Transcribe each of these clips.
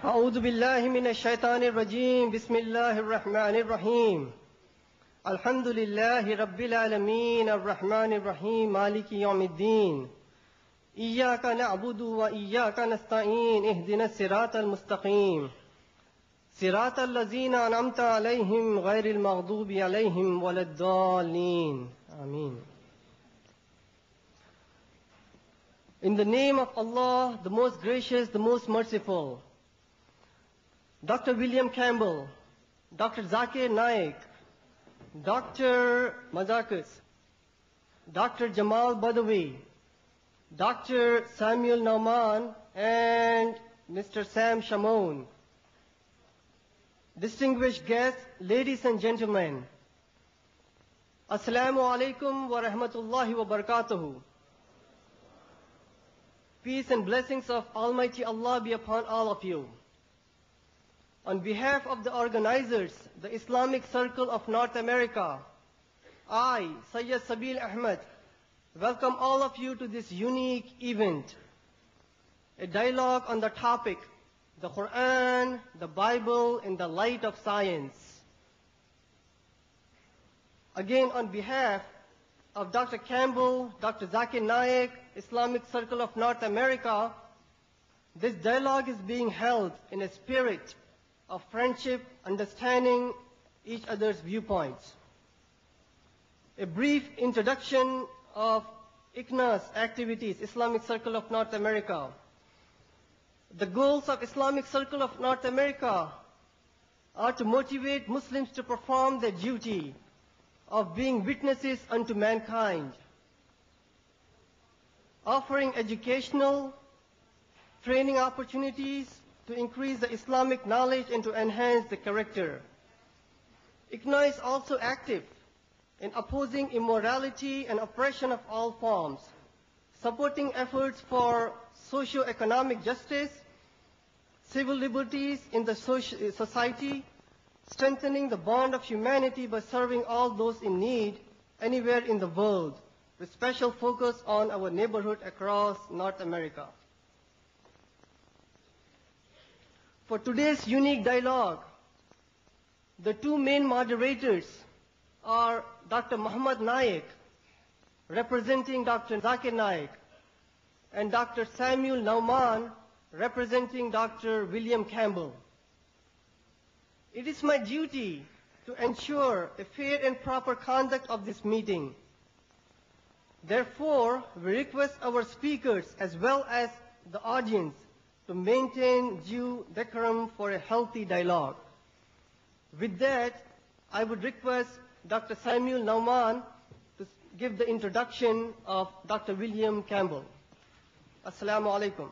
أعوذ بالله من الشيطان الرجيم بسم الله الرحمن الرحيم الحمد لله رب العالمين الرحمن الرحيم مالك يوم الدين إياك نعبد وإياك نستعين اهدنا الصراط المستقيم صراط الذين أنعمت عليهم غير المغضوب عليهم ولا الضالين آمين. In the name of Allah, the most gracious, the most merciful, Dr. William Campbell, Dr. Zakir Naik, Dr. Mazakas, Dr. Jamal Badawi, Dr. Samuel Nauman, and Mr. Sam Shamoun. Distinguished guests, ladies and gentlemen, Assalamu alaikum wa rahmatullahi wa barakatuhu. Peace and blessings of Almighty Allah be upon all of you. On behalf of the organizers, the Islamic Circle of North America, I, Sayyid Sabil Ahmed, welcome all of you to this unique event, a dialogue on the topic, the Qur'an, the Bible in the light of science. Again, on behalf of Dr. Campbell, Dr. Zakir Naik, Islamic Circle of North America, this dialogue is being held in a spirit of friendship, understanding each other's viewpoints. A brief introduction of ICNA's activities, Islamic Circle of North America. The goals of Islamic Circle of North America are to motivate Muslims to perform their duty of being witnesses unto mankind, offering educational, training opportunities to increase the Islamic knowledge and to enhance the character. ICNA is also active in opposing immorality and oppression of all forms, supporting efforts for socio-economic justice, civil liberties in the society, strengthening the bond of humanity by serving all those in need anywhere in the world, with special focus on our neighborhood across North America. For today's unique dialogue, the two main moderators are Dr. Muhammad Naik, representing Dr. Zakir Naik, and Dr. Samuel Nauman, representing Dr. William Campbell. It is my duty to ensure a fair and proper conduct of this meeting. Therefore, we request our speakers as well as the audience to maintain due decorum for a healthy dialogue. With that, I would request Dr. Samuel Nauman to give the introduction of Dr. William Campbell. Assalamu alaikum.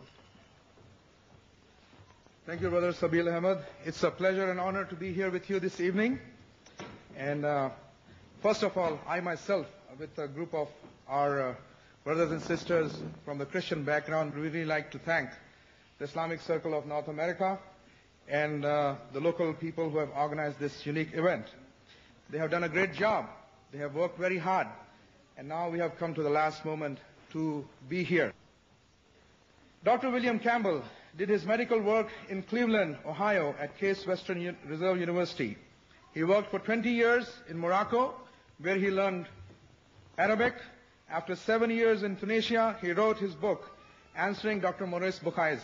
Thank you, Brother Sabil Ahmed. It's a pleasure and honor to be here with you this evening. And first of all, I myself, with a group of our brothers and sisters from the Christian background, really like to thank the Islamic Circle of North America and the local people who have organized this unique event. They have done a great job. They have worked very hard. And now we have come to the last moment to be here. Dr. William Campbell did his medical work in Cleveland, Ohio at Case Western Reserve University. He worked for 20 years in Morocco, where he learned Arabic. After 7 years in Tunisia, he wrote his book, Answering Dr. Maurice Bucaille's.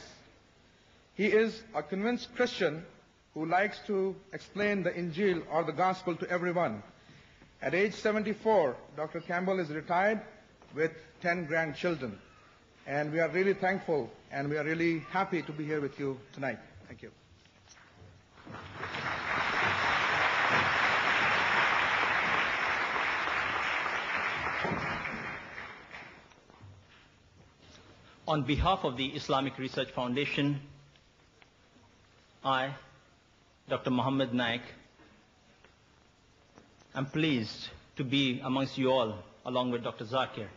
He is a convinced Christian who likes to explain the Injil or the Gospel to everyone. At age 74, Dr. Campbell is retired with 10 grandchildren. And we are really thankful and we are really happy to be here with you tonight. Thank you. On behalf of the Islamic Research Foundation, I, Dr. Muhammad Naik, am pleased to be amongst you all, along with Dr. Zakir.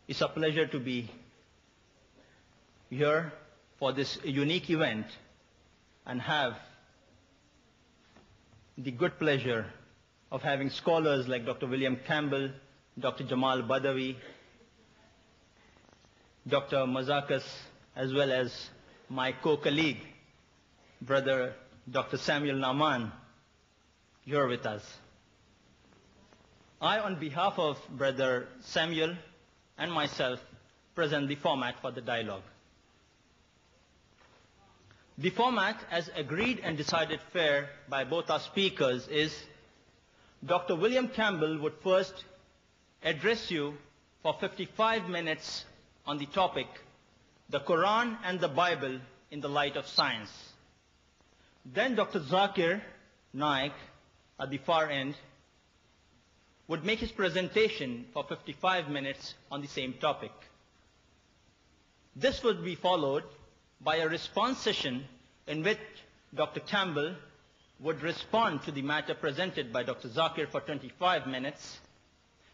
It's a pleasure to be here for this unique event and have the good pleasure of having scholars like Dr. William Campbell, Dr. Jamal Badawi, Dr. Mazakas, as well as my co-colleague, Brother Dr. Samuel Naman, here with us. I, on behalf of Brother Samuel and myself, present the format for the dialogue. The format, as agreed and decided fair by both our speakers, is Dr. William Campbell would first address you for 55 minutes on the topic, the Qur'an and the Bible in the light of science. Then Dr. Zakir Naik, at the far end, would make his presentation for 55 minutes on the same topic. This would be followed by a response session in which Dr. Campbell would respond to the matter presented by Dr. Zakir for 25 minutes,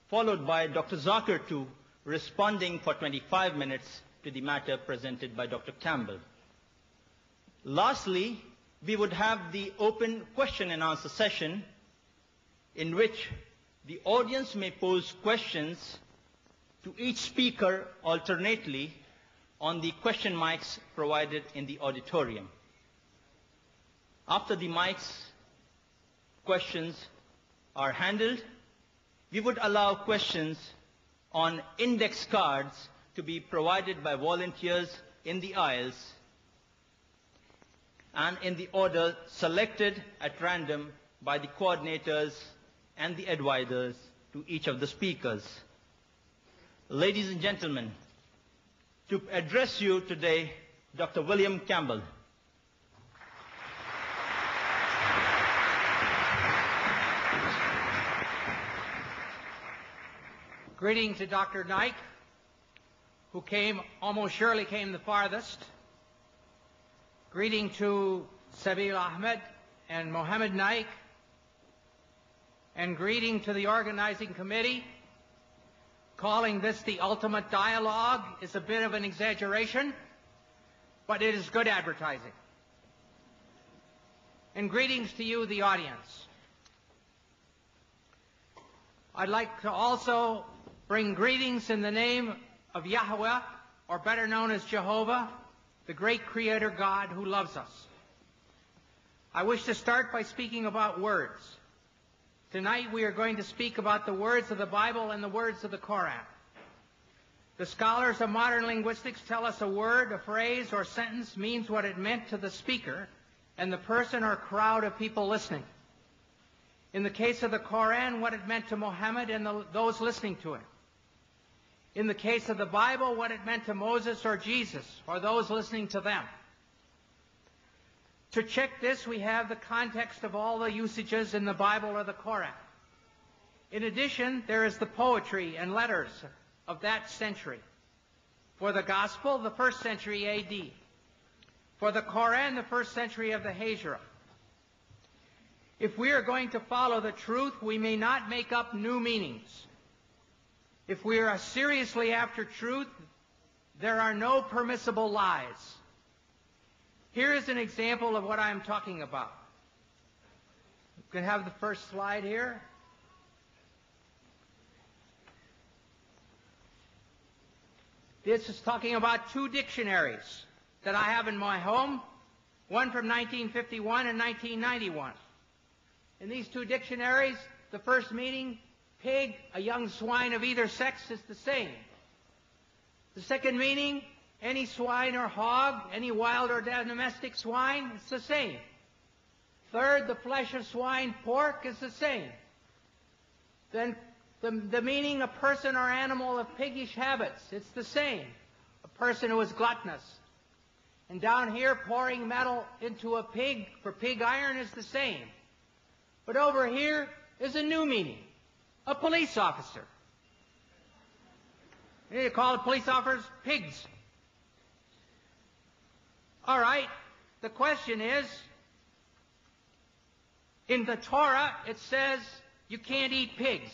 followed by Dr. Zakir too responding for 25 minutes to the matter presented by Dr. Campbell. Lastly, we would have the open question and answer session in which the audience may pose questions to each speaker alternately on the question mics provided in the auditorium. After the mics questions are handled, we would allow questions on index cards to be provided by volunteers in the aisles and in the order selected at random by the coordinators and the advisors to each of the speakers. Ladies and gentlemen, to address you today, Dr. William Campbell. Greeting to Dr. Naik, who almost surely came the farthest. Greeting to Sabil Ahmed and Mohammed Naik. And greeting to the organizing committee. Calling this the ultimate dialogue is a bit of an exaggeration, but it is good advertising. And greetings to you, the audience. I'd like to also bring greetings in the name of Yahweh, or better known as Jehovah, the great Creator God who loves us. I wish to start by speaking about words. Tonight we are going to speak about the words of the Bible and the words of the Qur'an. The scholars of modern linguistics tell us a word, a phrase, or sentence means what it meant to the speaker and the person or crowd of people listening. In the case of the Qur'an, what it meant to Muhammad and those listening to him. In the case of the Bible, what it meant to Moses or Jesus or those listening to them. To check this, we have the context of all the usages in the Bible or the Qur'an. In addition, there is the poetry and letters of that century. For the Gospel, the 1st century A.D. For the Qur'an, the 1st century of the Hijra. If we are going to follow the truth, we may not make up new meanings. If we are seriously after truth, there are no permissible lies. Here is an example of what I'm talking about. You can have the first slide here. This is talking about 2 dictionaries that I have in my home, one from 1951 and 1991. In these 2 dictionaries, the first meaning, pig, a young swine of either sex, is the same. The second meaning, any swine or hog, any wild or domestic swine, it's the same. Third, the flesh of swine, pork, is the same. Then the meaning, a person or animal of piggish habits, it's the same. A person who is gluttonous. And down here, pouring metal into a pig for pig iron is the same. But over here is a new meaning, a police officer. You need to call the police officers pigs. All right, the question is, in the Torah, it says you can't eat pigs.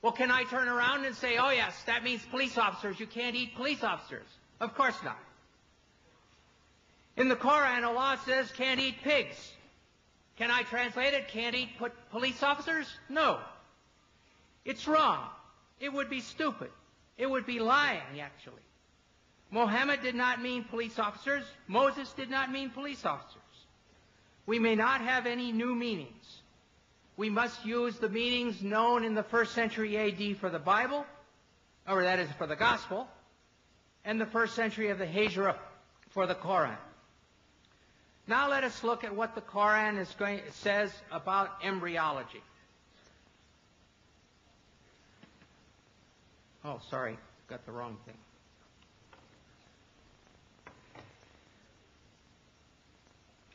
Well, can I turn around and say, oh yes, that means police officers, you can't eat police officers? Of course not. In the Qur'an, Allah says can't eat pigs. Can I translate it, can't eat police officers? No. It's wrong. It would be stupid. It would be lying, actually. Mohammed did not mean police officers. Moses did not mean police officers. We may not have any new meanings. We must use the meanings known in the 1st century AD for the Bible, or that is for the Gospel, and the 1st century of the Hijra for the Qur'an. Now let us look at what the Qur'an says about embryology. Oh, sorry, got the wrong thing.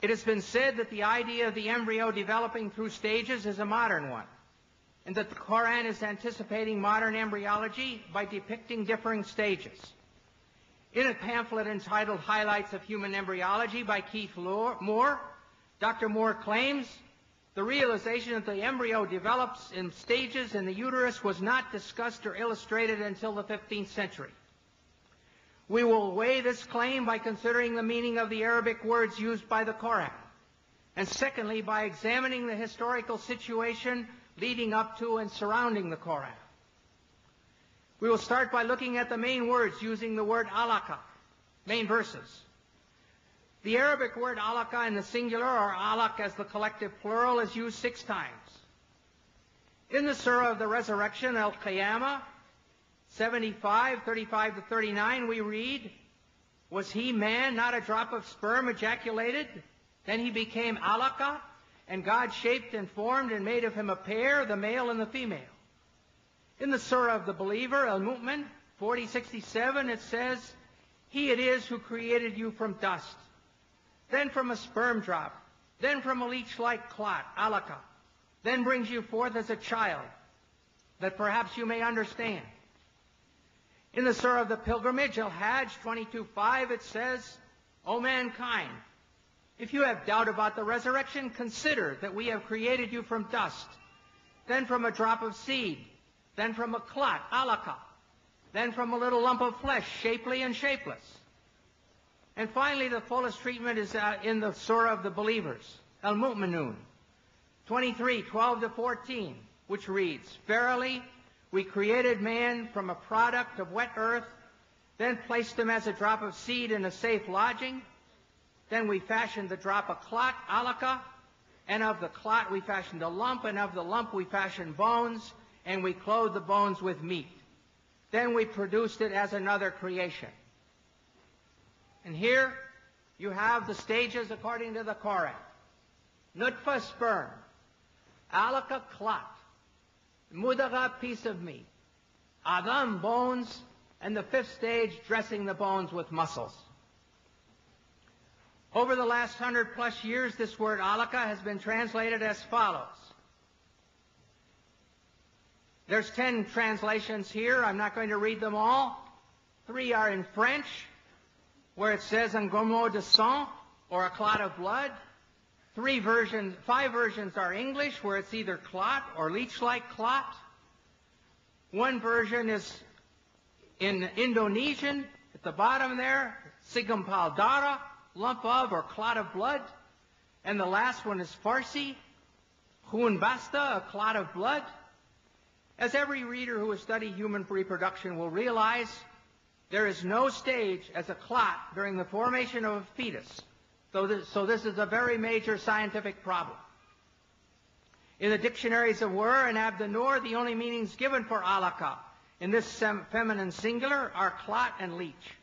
It has been said that the idea of the embryo developing through stages is a modern one, and that the Qur'an is anticipating modern embryology by depicting differing stages. In a pamphlet entitled Highlights of Human Embryology by Keith Moore, Dr. Moore claims the realization that the embryo develops in stages in the uterus was not discussed or illustrated until the 15th century. We will weigh this claim by considering the meaning of the Arabic words used by the Qur'an, and secondly, by examining the historical situation leading up to and surrounding the Qur'an. We will start by looking at the main words using the word alaka, main verses. The Arabic word alaka in the singular, or alaq as the collective plural, is used 6 times. In the Surah of the Resurrection, Al-Qiyamah, 75, 35 to 39, we read, "Was he man, not a drop of sperm ejaculated? Then he became alaka, and God shaped and formed and made of him a pair, the male and the female." In the Surah of the Believer, Al-Mu'min, 40:67, it says, "He it is who created you from dust, then from a sperm drop, then from a leech-like clot, alaka, then brings you forth as a child, that perhaps you may understand." In the Surah of the Pilgrimage, Al-Hajj 22:5, it says, "O mankind, if you have doubt about the resurrection, consider that we have created you from dust, then from a drop of seed, then from a clot, alaka, then from a little lump of flesh, shapely and shapeless." And finally, the fullest treatment is in the Surah of the Believers, Al-Mu'minun, 23:12 to 14, which reads, "Verily, we created man from a product of wet earth, then placed him as a drop of seed in a safe lodging. Then we fashioned the drop a clot, alaka, and of the clot we fashioned a lump, and of the lump we fashioned bones, and we clothed the bones with meat. Then we produced it as another creation." And here you have the stages according to the Qur'an. Nutfa, sperm. Alaka, clot. Mudagha, piece of meat. Adam, bones. And the 5th stage, dressing the bones with muscles. Over the last 100+ years, this word alaka has been translated as follows. There's 10 translations here. I'm not going to read them all. 3 are in French, where it says un gomo de sang, or a clot of blood. 5 versions are English, where it's either clot or leech-like clot. 1 version is in Indonesian, at the bottom there, sigampal dara, lump of or clot of blood. And the last one is Farsi, khun basta, a clot of blood. As every reader who has studied human reproduction will realize, there is no stage as a clot during the formation of a fetus. So this is a very major scientific problem. In the dictionaries of Wer and Abdanur, the only meanings given for alaka in this feminine singular are clot and leech.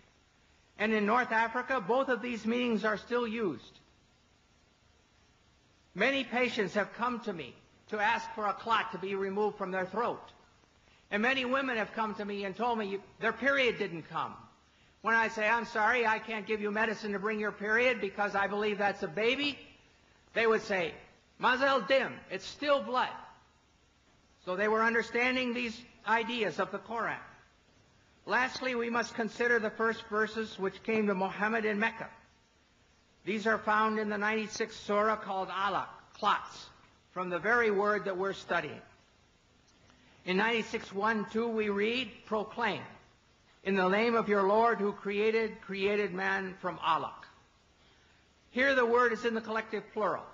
And in North Africa, both of these meanings are still used. Many patients have come to me to ask for a clot to be removed from their throat. And many women have come to me and told me their period didn't come. When I say, "I'm sorry, I can't give you medicine to bring your period because I believe that's a baby," they would say, "Mazel dim, it's still blood." So they were understanding these ideas of the Qur'an. Lastly, we must consider the first verses which came to Muhammad in Mecca. These are found in the 96th surah called alaq, clots, from the very word that we're studying. In 96:1-2 we read, "Proclaim, in the name of your Lord who created man from alaq." Here the word is in the collective plural.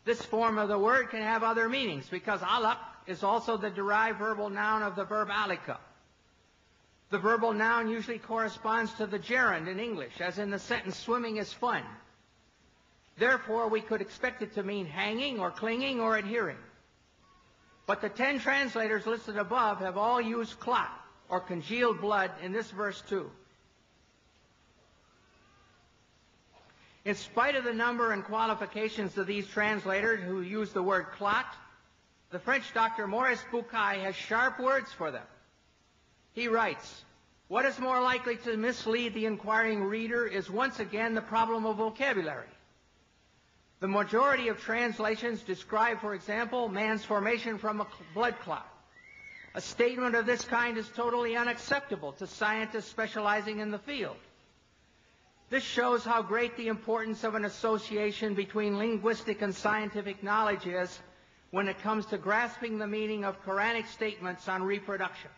This form of the word can have other meanings because alaq is also the derived verbal noun of the verb alika. The verbal noun usually corresponds to the gerund in English, as in the sentence, swimming is fun. Therefore, we could expect it to mean hanging or clinging or adhering. But the 10 translators listed above have all used clot, or congealed blood, in this verse too. In spite of the number and qualifications of these translators who use the word clot, the French Dr. Maurice Bucaille has sharp words for them. He writes, "What is more likely to mislead the inquiring reader is once again the problem of vocabulary. The majority of translations describe, for example, man's formation from a blood clot. A statement of this kind is totally unacceptable to scientists specializing in the field. This shows how great the importance of an association between linguistic and scientific knowledge is when it comes to grasping the meaning of Quranic statements on reproduction."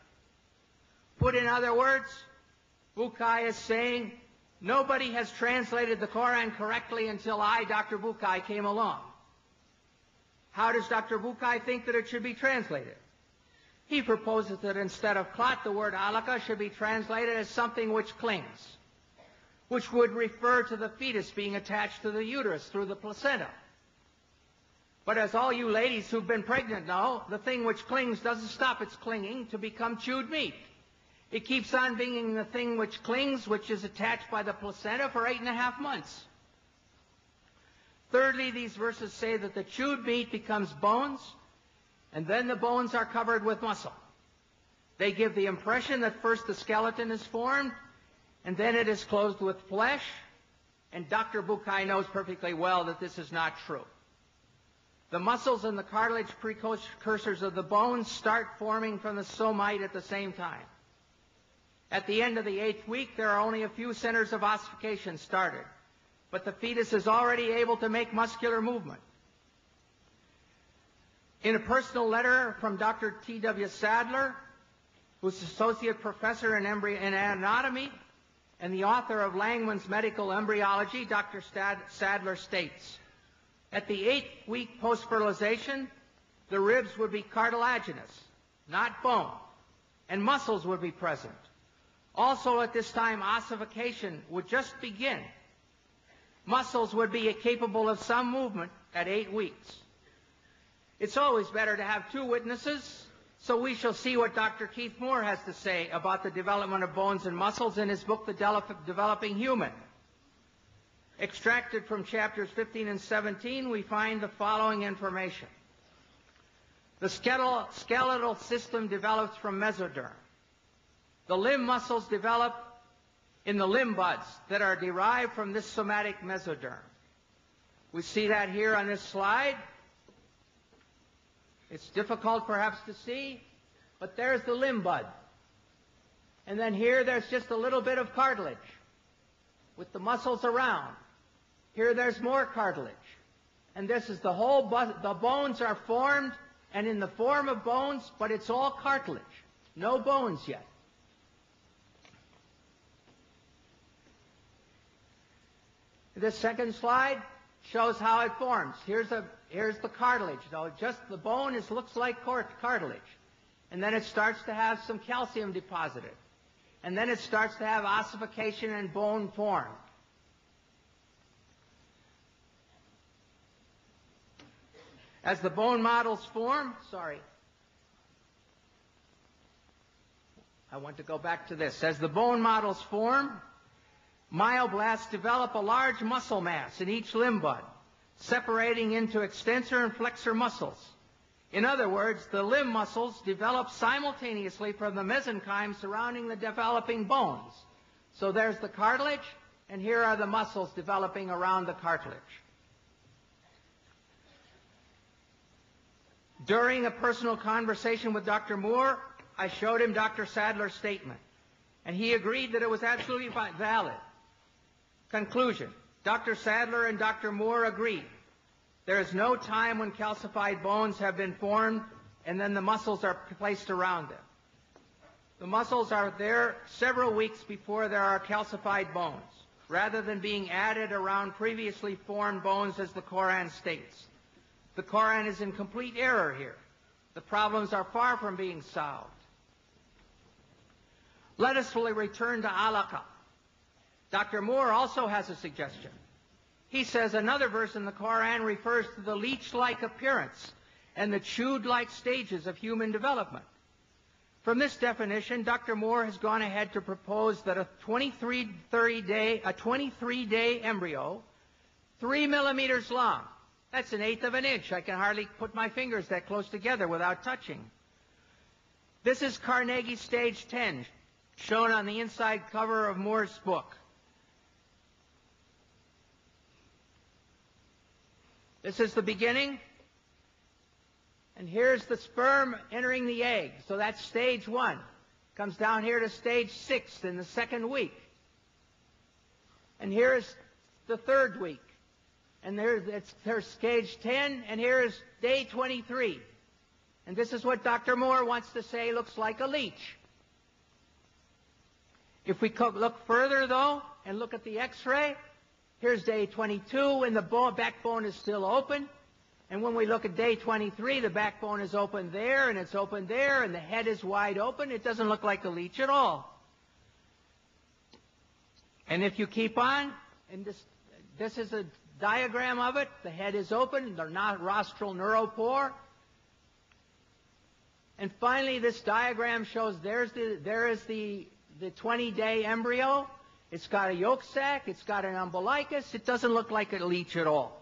Put in other words, Bucaille is saying, nobody has translated the Qur'an correctly until I, Dr. Bucaille, came along. How does Dr. Bucaille think that it should be translated? He proposes that instead of clot, the word alaka should be translated as something which clings, which would refer to the fetus being attached to the uterus through the placenta. But as all you ladies who've been pregnant know, the thing which clings doesn't stop its clinging to become chewed meat. It keeps on being the thing which clings, which is attached by the placenta for 8.5 months. Thirdly, these verses say that the chewed meat becomes bones, and then the bones are covered with muscle. They give the impression that first the skeleton is formed, and then it is clothed with flesh, and Dr. Bucaille knows perfectly well that this is not true. The muscles and the cartilage precursors of the bones start forming from the somite at the same time. At the end of the 8th week, there are only a few centers of ossification started, but the fetus is already able to make muscular movement. In a personal letter from Dr. T.W. Sadler, who's associate professor in anatomy and the author of Langman's Medical Embryology, Dr. Sadler states, at the 8th week post-fertilization, the ribs would be cartilaginous, not bone, and muscles would be present. Also at this time, ossification would just begin. Muscles would be capable of some movement at 8 weeks. It's always better to have 2 witnesses, so we shall see what Dr. Keith Moore has to say about the development of bones and muscles in his book, The Developing Human. Extracted from chapters 15 and 17, we find the following information. The skeletal system develops from mesoderm. The limb muscles develop in the limb buds that are derived from this somatic mesoderm. We see that here on this slide. It's difficult perhaps to see, but there's the limb bud. And then here there's just a little bit of cartilage with the muscles around. Here there's more cartilage. And this is the whole the bones are formed and in the form of bones, but it's all cartilage. No bones yet. This second slide shows how it forms. Here's the cartilage. Though just the bone looks like cartilage. And then it starts to have some calcium deposited. And then it starts to have ossification and bone form. As the bone models form, I want to go back to this. As the bone models form, myoblasts develop a large muscle mass in each limb bud, separating into extensor and flexor muscles. In other words, the limb muscles develop simultaneously from the mesenchyme surrounding the developing bones. So there's the cartilage, and here are the muscles developing around the cartilage. During a personal conversation with Dr. Moore, I showed him Dr. Sadler's statement, and he agreed that it was absolutely valid. Conclusion. Dr. Sadler and Dr. Moore agreed. There is no time when calcified bones have been formed and then the muscles are placed around them. The muscles are there several weeks before there are calcified bones, rather than being added around previously formed bones as the Qur'an states. The Qur'an is in complete error here. The problems are far from being solved. Let us return to alaka. Dr. Moore also has a suggestion. He says another verse in the Qur'an refers to the leech-like appearance and the chewed-like stages of human development. From this definition, Dr. Moore has gone ahead to propose that a 23-day embryo, 3 millimeters long, that's 1/8 of an inch. I can hardly put my fingers that close together without touching. This is Carnegie Stage 10, shown on the inside cover of Moore's book. This is the beginning. And here's the sperm entering the egg. So that's stage 1. Comes down here to stage 6 in the 2nd week. And here's the 3rd there's And there's stage 10, and here's day 23. And this is what Dr. Moore wants to say looks like a leech. If we look further, though, and look at the X-ray, here's day 22, and the backbone is still open. And when we look at day 23, the backbone is open there, and it's open there, and the head is wide open. It doesn't look like a leech at all. And if you keep on, and this is a diagram of it. The head is open, the rostral neuropore. And finally, this diagram shows there is the 20-day embryo. It's got a yolk sac. It's got an umbilicus. It doesn't look like a leech at all.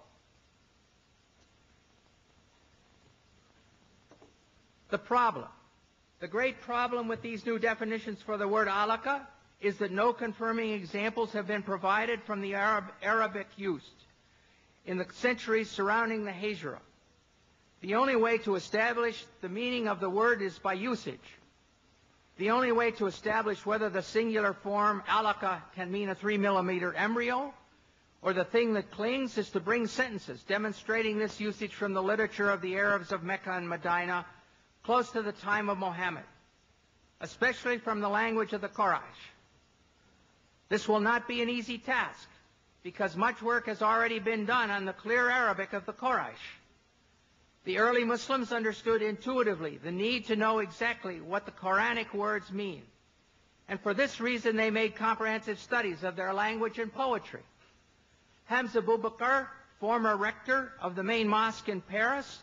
The great problem with these new definitions for the word alaka is that no confirming examples have been provided from the Arabic use in the centuries surrounding the Hijra. The only way to establish the meaning of the word is by usage. The only way to establish whether the singular form alaka can mean a 3-millimeter embryo or the thing that clings is to bring sentences demonstrating this usage from the literature of the Arabs of Mecca and Medina close to the time of Muhammad, especially from the language of the Quraysh. This will not be an easy task because much work has already been done on the clear Arabic of the Quraysh. The early Muslims understood intuitively the need to know exactly what the Quranic words mean. And for this reason, they made comprehensive studies of their language and poetry. Hamza Boubacar, former rector of the main mosque in Paris,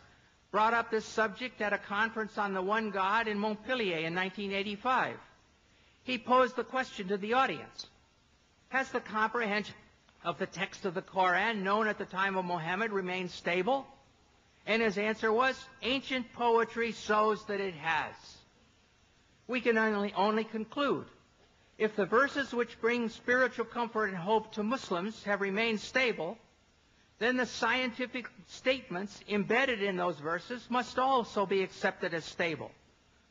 brought up this subject at a conference on the one God in Montpellier in 1985. He posed the question to the audience: has the comprehension of the text of the Qur'an known at the time of Muhammad remained stable? And his answer was, ancient poetry shows that it has. We can only conclude, if the verses which bring spiritual comfort and hope to Muslims have remained stable, then the scientific statements embedded in those verses must also be accepted as stable,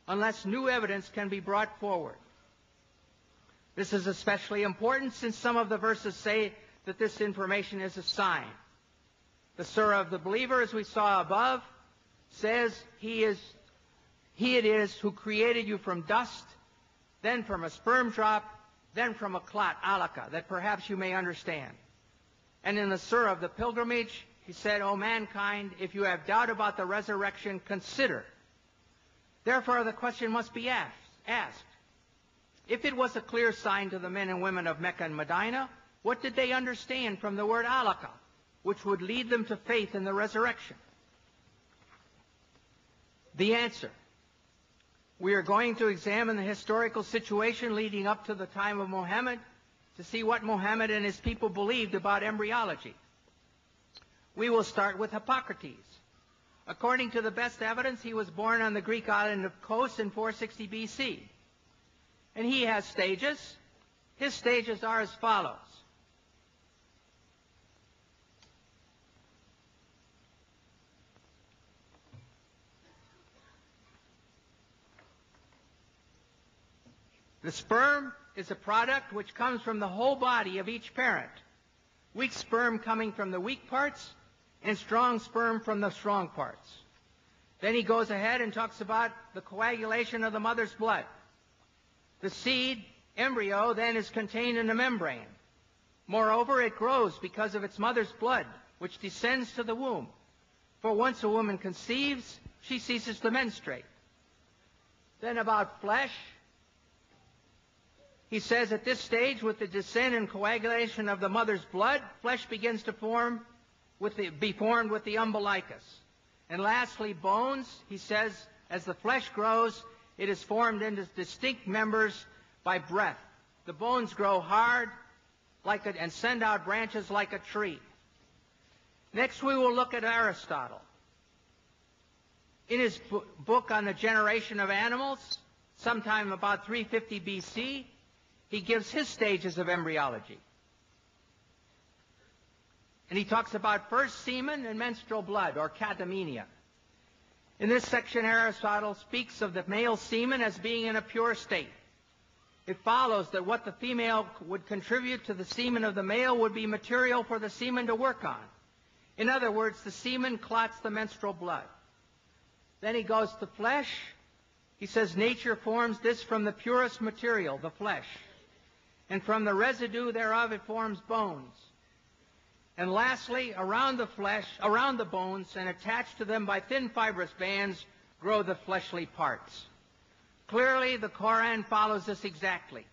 unless new evidence can be brought forward. This is especially important since some of the verses say that this information is a sign. The Surah of the believer, as we saw above, says, He it is who created you from dust, then from a sperm drop, then from a clot, alaka, that perhaps you may understand. And in the Surah of the pilgrimage, he said, O mankind, if you have doubt about the resurrection, consider. Therefore, the question must be asked. If it was a clear sign to the men and women of Mecca and Medina, what did they understand from the word alaka, which would lead them to faith in the resurrection? The answer. We are going to examine the historical situation leading up to the time of Muhammad to see what Muhammad and his people believed about embryology. We will start with Hippocrates. According to the best evidence, he was born on the Greek island of Kos in 460 BC. And he has stages. His stages are as follows. The sperm is a product which comes from the whole body of each parent. Weak sperm coming from the weak parts, and strong sperm from the strong parts. Then he goes ahead and talks about the coagulation of the mother's blood. The seed, embryo, then is contained in the membrane. Moreover, it grows because of its mother's blood, which descends to the womb. For once a woman conceives, she ceases to menstruate. Then about flesh. He says at this stage, with the descent and coagulation of the mother's blood, flesh begins to be formed with the umbilicus. And lastly, bones, he says, as the flesh grows, it is formed into distinct members by breath. The bones grow hard and send out branches like a tree. Next, we will look at Aristotle. In his book on the generation of animals, sometime about 350 BC, he gives his stages of embryology. And he talks about first semen and menstrual blood, or catamenia. In this section, Aristotle speaks of the male semen as being in a pure state. It follows that what the female would contribute to the semen of the male would be material for the semen to work on. In other words, the semen clots the menstrual blood. Then he goes to flesh. He says nature forms this from the purest material, the flesh. And from the residue thereof it forms bones. And lastly, around the bones, and attached to them by thin fibrous bands, grow the fleshly parts. Clearly, the Qur'an follows this exactly.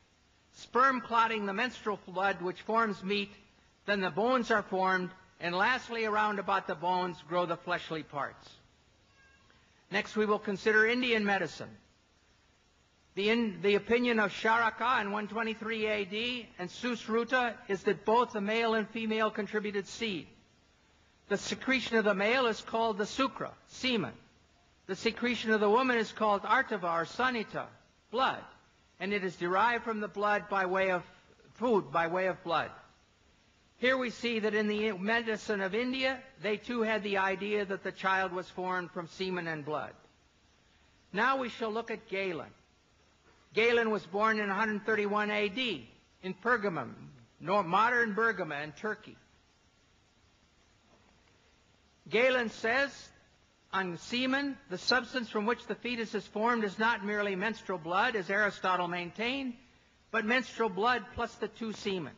Sperm clotting the menstrual blood, which forms meat, then the bones are formed, and lastly, around about the bones grow the fleshly parts. Next, we will consider Indian medicine. The opinion of Charaka in 123 AD and Susruta is that both the male and female contributed seed. The secretion of the male is called the sukra, semen. The secretion of the woman is called artava, or sanita, blood. And it is derived from the blood by way of food, by way of blood. Here we see that in the medicine of India, they too had the idea that the child was formed from semen and blood. Now we shall look at Galen. Galen was born in 131 AD in Pergamum, modern Bergama in Turkey. Galen says, on semen, the substance from which the fetus is formed is not merely menstrual blood, as Aristotle maintained, but menstrual blood plus the two semens.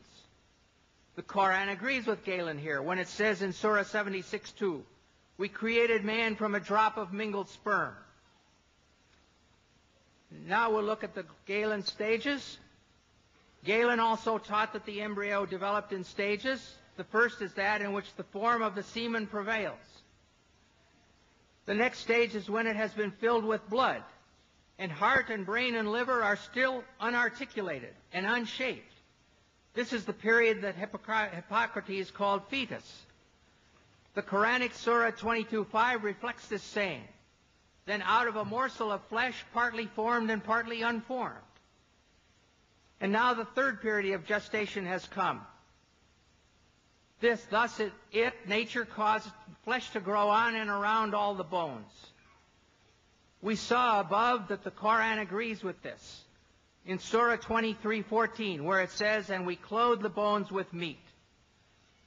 The Qur'an agrees with Galen here when it says in Surah 76:2, "We created man from a drop of mingled sperm." Now we'll look at the Galen stages. Galen also taught that the embryo developed in stages. The first is that in which the form of the semen prevails. The next stage is when it has been filled with blood, and heart and brain and liver are still unarticulated and unshaped. This is the period that Hippocrates called fetus. The Quranic Surah 22:5 reflects this saying. Then out of a morsel of flesh, partly formed and partly unformed. And now the third period of gestation has come. Thus, nature caused flesh to grow on and around all the bones. We saw above that the Qur'an agrees with this. In Surah 23:14, where it says, "And we clothe the bones with meat."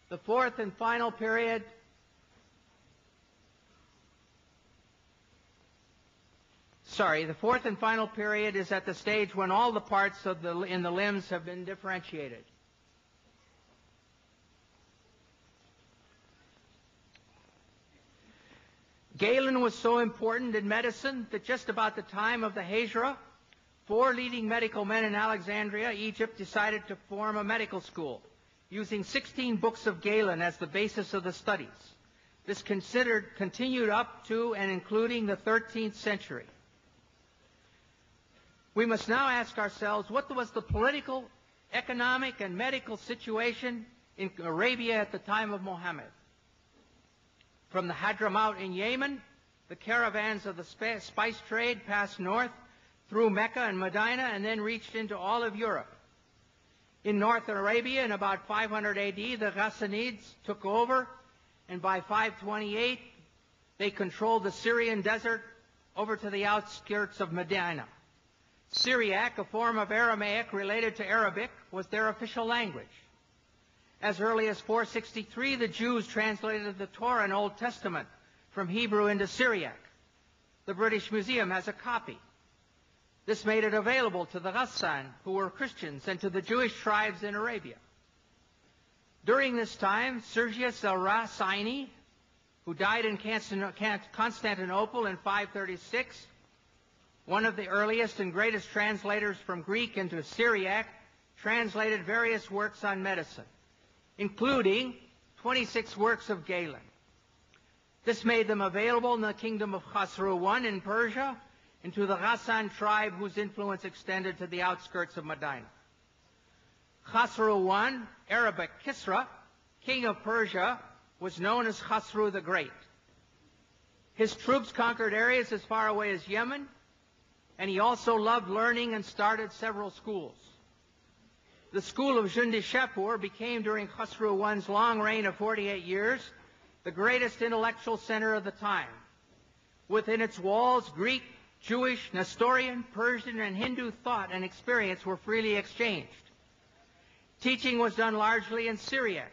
The fourth and final period is at the stage when all the parts in the limbs have been differentiated. Galen was so important in medicine that just about the time of the Hijra, 4 leading medical men in Alexandria, Egypt, decided to form a medical school, using 16 books of Galen as the basis of the studies. This continued up to and including the 13th century. We must now ask ourselves, what was the political, economic, and medical situation in Arabia at the time of Muhammad? From the Hadramaut in Yemen, the caravans of the spice trade passed north through Mecca and Medina and then reached into all of Europe. In North Arabia, in about 500 AD, the Ghassanids took over, and by 528, they controlled the Syrian desert over to the outskirts of Medina. Syriac, a form of Aramaic related to Arabic, was their official language. As early as 463, the Jews translated the Torah and Old Testament from Hebrew into Syriac. The British Museum has a copy. This made it available to the Ghassan, who were Christians, and to the Jewish tribes in Arabia. During this time, Sergius al-Rasaini, who died in Constantinople in 536, one of the earliest and greatest translators from Greek into Syriac, translated various works on medicine, including 26 works of Galen. This made them available in the kingdom of Khosrow I in Persia and to the Ghassan tribe whose influence extended to the outskirts of Medina. Khosrow I, Arabic Kisra, king of Persia, was known as Khosrow the Great. His troops conquered areas as far away as Yemen, and he also loved learning and started several schools. The school of Jundi Shapur became, during Khosrow I's long reign of 48 years, the greatest intellectual center of the time. Within its walls, Greek, Jewish, Nestorian, Persian, and Hindu thought and experience were freely exchanged. Teaching was done largely in Syriac,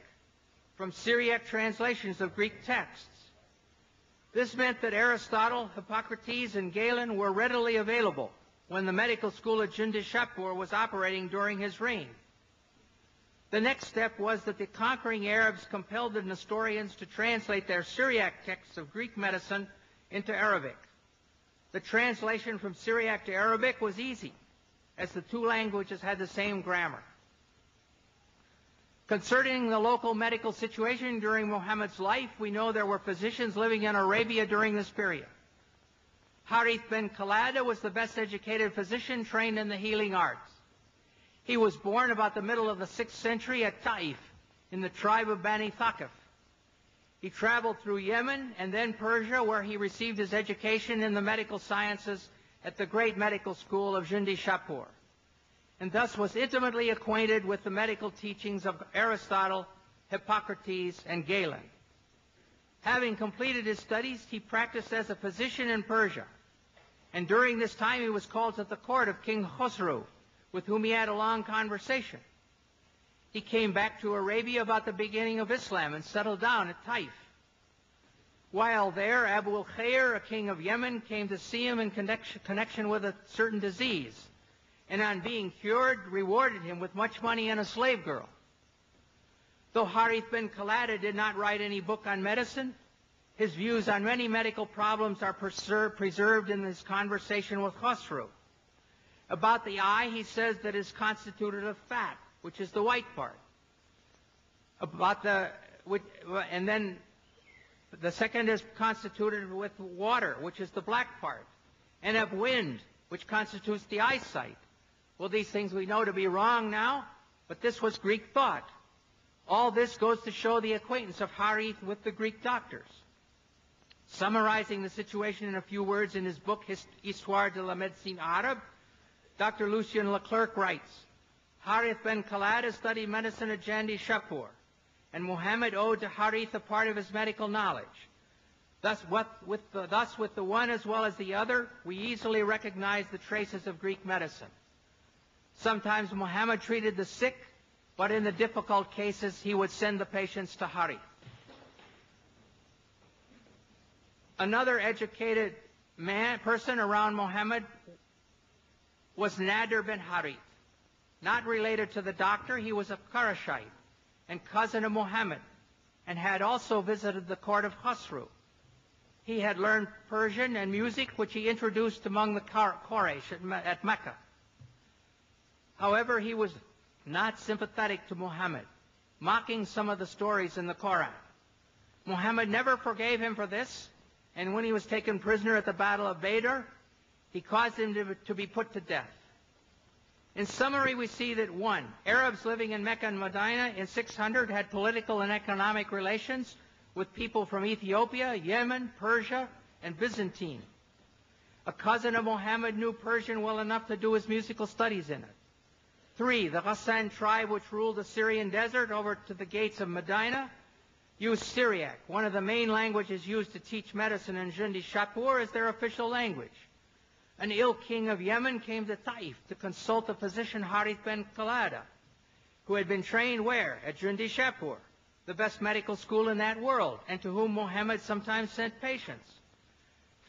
from Syriac translations of Greek texts. This meant that Aristotle, Hippocrates, and Galen were readily available when the medical school at Jundi Shapur was operating during his reign. The next step was that the conquering Arabs compelled the Nestorians to translate their Syriac texts of Greek medicine into Arabic. The translation from Syriac to Arabic was easy, as the two languages had the same grammar. Concerning the local medical situation during Muhammad's life, we know there were physicians living in Arabia during this period. Harith bin Qalada was the best educated physician trained in the healing arts. He was born about the middle of the 6th century at Taif, in the tribe of Bani Thaqif. He traveled through Yemen and then Persia, where he received his education in the medical sciences at the great medical school of Jundi Shapur, and thus was intimately acquainted with the medical teachings of Aristotle, Hippocrates, and Galen. Having completed his studies, he practiced as a physician in Persia, and during this time he was called to the court of King Khosrow, with whom he had a long conversation. He came back to Arabia about the beginning of Islam and settled down at Taif. While there, Abu al-Khair, a king of Yemen, came to see him in connection with a certain disease, and on being cured, rewarded him with much money and a slave girl. Though Harith bin Qalada did not write any book on medicine, his views on many medical problems are preserved in his conversation with Khosrow. About the eye, he says that it is constituted of fat, which is the white part. And then the second is constituted with water, which is the black part, and of wind, which constitutes the eyesight. Well, these things we know to be wrong now, but this was Greek thought. All this goes to show the acquaintance of Harith with the Greek doctors. Summarizing the situation in a few words in his book, Histoire de la Médecine Arabe, Dr. Lucien Leclerc writes, Harith ben Qalada studied medicine at Jundi Shapur, and Muhammad owed to Harith a part of his medical knowledge. Thus, with the one as well as the other, we easily recognize the traces of Greek medicine. Sometimes Muhammad treated the sick, but in the difficult cases, he would send the patients to Harith. Another educated person around Muhammad was Nadir bin Harith. Not related to the doctor, he was a Qurashite and cousin of Muhammad, and had also visited the court of Khosrow. He had learned Persian and music, which he introduced among the Quraysh at Mecca. However, he was not sympathetic to Muhammad, mocking some of the stories in the Qur'an. Muhammad never forgave him for this, and when he was taken prisoner at the Battle of Badr, he caused him to be put to death. In summary, we see that 1. Arabs living in Mecca and Medina in 600 had political and economic relations with people from Ethiopia, Yemen, Persia, and Byzantine. A cousin of Muhammad knew Persian well enough to do his musical studies in it. 3. The Ghassan tribe, which ruled the Syrian desert over to the gates of Medina, used Syriac, one of the main languages used to teach medicine in Jundi Shapur, as their official language. An ill king of Yemen came to Taif to consult the physician Harith bin Qalada, who had been trained where? At Jundi Shapur, the best medical school in that world, and to whom Muhammad sometimes sent patients.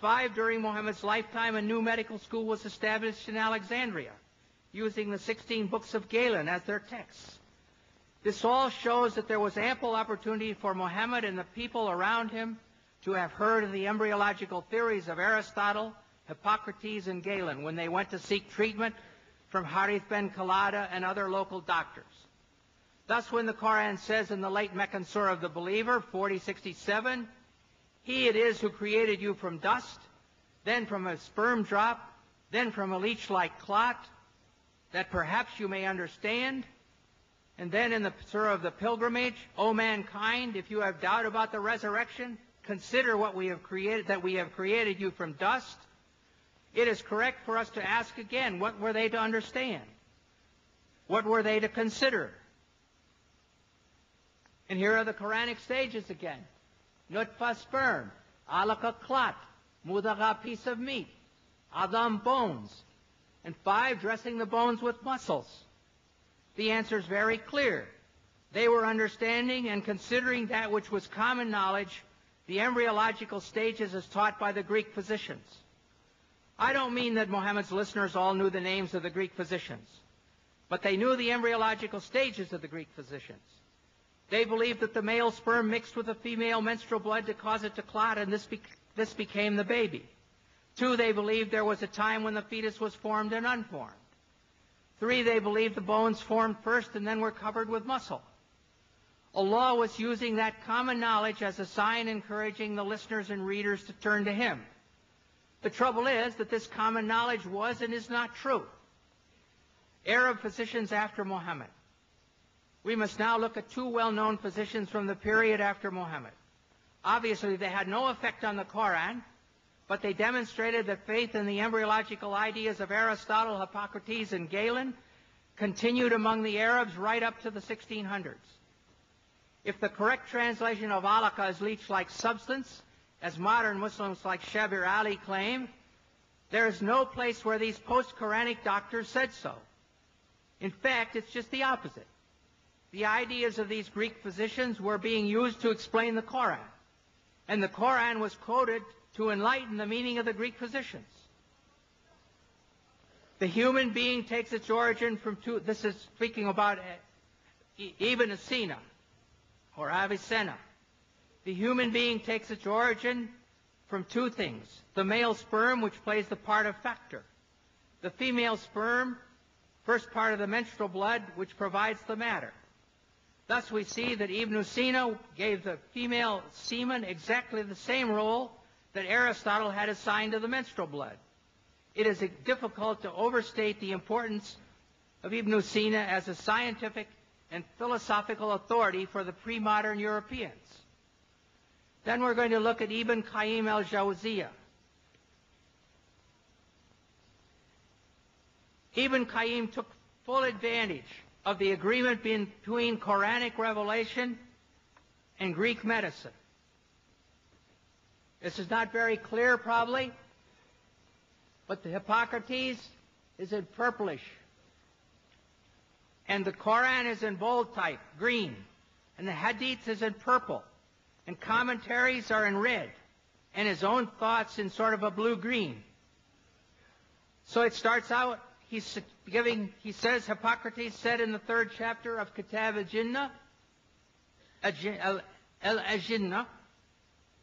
5. During Muhammad's lifetime, a new medical school was established in Alexandria, using the 16 books of Galen as their texts. This all shows that there was ample opportunity for Muhammad and the people around him to have heard of the embryological theories of Aristotle, Hippocrates, and Galen when they went to seek treatment from Harith ben Kalada and other local doctors. Thus, when the Qur'an says in the late Meccan Surah of the Believer, 40:67, He it is who created you from dust, then from a sperm drop, then from a leech-like clot, that perhaps you may understand. And then in the Surah of the Pilgrimage, O mankind, if you have doubt about the resurrection, consider what we have created, that we have created you from dust. It is correct for us to ask again, what were they to understand? What were they to consider? And here are the Quranic stages again. Nutfa sperm, alaka clot, mudagha piece of meat, adam bones, and 5, dressing the bones with muscles. The answer is very clear. They were understanding and considering that which was common knowledge, the embryological stages as taught by the Greek physicians. I don't mean that Muhammad's listeners all knew the names of the Greek physicians, but they knew the embryological stages of the Greek physicians. They believed that the male sperm mixed with the female menstrual blood to cause it to clot, and this became the baby. 2, they believed there was a time when the fetus was formed and unformed. 3, they believed the bones formed first and then were covered with muscle. Allah was using that common knowledge as a sign encouraging the listeners and readers to turn to Him. The trouble is that this common knowledge was and is not true. Arab physicians after Muhammad. We must now look at 2 well-known physicians from the period after Muhammad. Obviously, they had no effect on the Qur'an, but they demonstrated that faith in the embryological ideas of Aristotle, Hippocrates, and Galen continued among the Arabs right up to the 1600s. If the correct translation of alaka is leech-like substance, as modern Muslims like Shabir Ali claim, there is no place where these post-Quranic doctors said so. In fact, it's just the opposite. The ideas of these Greek physicians were being used to explain the Qur'an, and the Qur'an was quoted to enlighten the meaning of the Greek physicians. The human being takes its origin from 2, this is speaking about Ibn Sina, or Avicenna. The human being takes its origin from 2 things. The male sperm, which plays the part of factor. The female sperm, first part of the menstrual blood, which provides the matter. Thus we see that Ibn Sina gave the female semen exactly the same role that Aristotle had assigned to the menstrual blood. It is difficult to overstate the importance of Ibn Sina as a scientific and philosophical authority for the pre-modern Europeans. Then we're going to look at Ibn Qayyim al-Jawziyah. Ibn Qayyim took full advantage of the agreement between Quranic revelation and Greek medicine. This is not very clear, probably, but the Hippocrates is in purplish, and the Qur'an is in bold type, green, and the Hadith is in purple, and commentaries are in red, and his own thoughts in sort of a blue-green. So it starts out, he says, Hippocrates said in the 3rd chapter of Kitab al-Jinnah, al-Jinnah,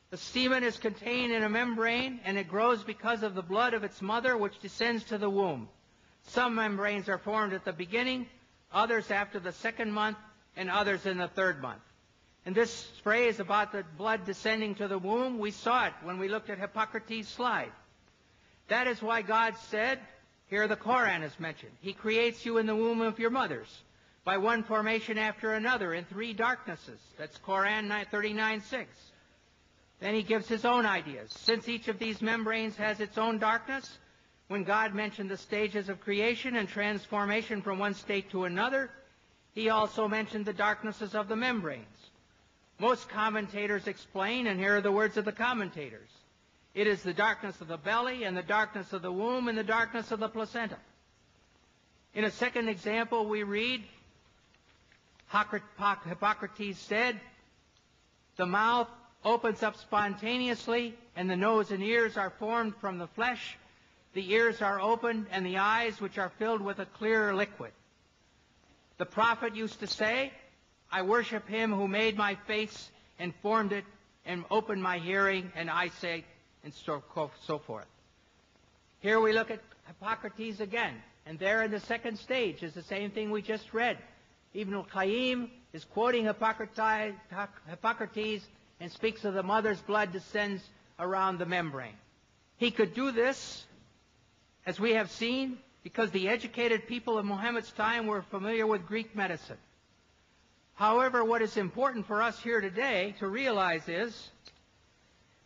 the semen is contained in a membrane, and it grows because of the blood of its mother, which descends to the womb. Some membranes are formed at the beginning, others after the 2nd month, and others in the 3rd month. And this phrase about the blood descending to the womb, we saw it when we looked at Hippocrates' slide. That is why God said, here the Qur'an is mentioned, He creates you in the womb of your mothers by one formation after another in 3 darknesses. That's Qur'an 39:6. Then He gives His own ideas. Since each of these membranes has its own darkness, when God mentioned the stages of creation and transformation from one state to another, He also mentioned the darknesses of the membranes. Most commentators explain, and here are the words of the commentators, it is the darkness of the belly, and the darkness of the womb, and the darkness of the placenta. In a second example, we read, Hippocrates said, the mouth opens up spontaneously, and the nose and ears are formed from the flesh. The ears are opened, and the eyes, which are filled with a clear liquid. The prophet used to say, I worship Him who made my face and formed it and opened my hearing and eyesight, and so forth. Here we look at Hippocrates again. And there in the second stage is the same thing we just read. Ibn al-Qayyim is quoting Hippocrates and speaks of the mother's blood descends around the membrane. He could do this, as we have seen, because the educated people of Muhammad's time were familiar with Greek medicine. However, what is important for us here today to realize is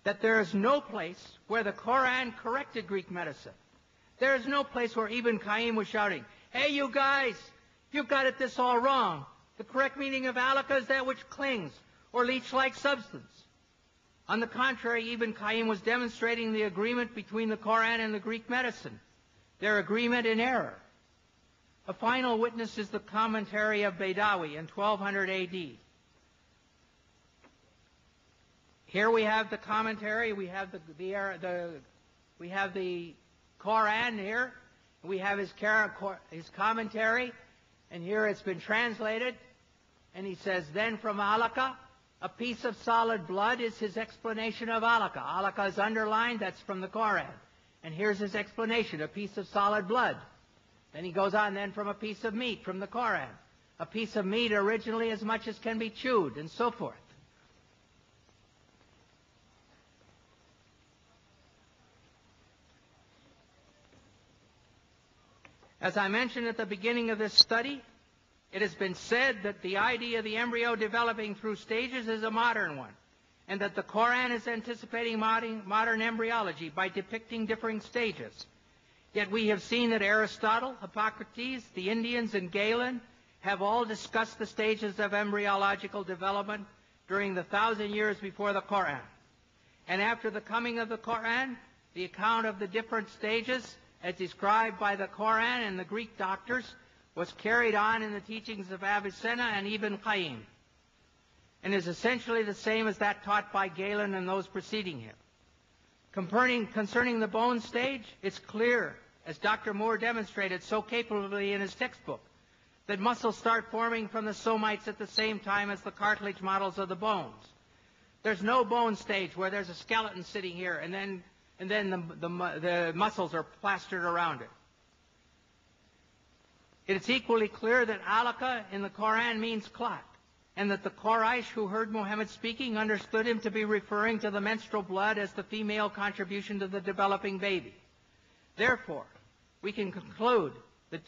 that there is no place where the Qur'an corrected Greek medicine. There is no place where Ibn Qayyim was shouting, "Hey, you guys, you've got this all wrong. The correct meaning of alaka is that which clings or leech-like substance." On the contrary, Ibn Qayyim was demonstrating the agreement between the Qur'an and the Greek medicine, their agreement in error. A final witness is the commentary of Baidawi in 1200 AD. Here we have the commentary. We have the Qur'an here. We have his commentary, and here it's been translated. And he says, then from alaka, a piece of solid blood is his explanation of alaka. Alaka is underlined. That's from the Qur'an. And here's his explanation, a piece of solid blood. Then he goes on, then from a piece of meat from the Qur'an. A piece of meat originally as much as can be chewed, and so forth. As I mentioned at the beginning of this study, it has been said that the idea of the embryo developing through stages is a modern one, and that the Qur'an is anticipating modern embryology by depicting differing stages. Yet we have seen that Aristotle, Hippocrates, the Indians, and Galen have all discussed the stages of embryological development during the 1,000 years before the Qur'an. And after the coming of the Qur'an, the account of the different stages, as described by the Qur'an and the Greek doctors, was carried on in the teachings of Avicenna and Ibn Qayyim, and is essentially the same as that taught by Galen and those preceding him. Concerning the bone stage, it's clear, as Dr. Moore demonstrated so capably in his textbook, that muscles start forming from the somites at the same time as the cartilage models of the bones. There's no bone stage where there's a skeleton sitting here and then the muscles are plastered around it. It's equally clear that alaka in the Qur'an means clot, and that the Quraysh who heard Muhammad speaking understood him to be referring to the menstrual blood as the female contribution to the developing baby. Therefore, we can conclude that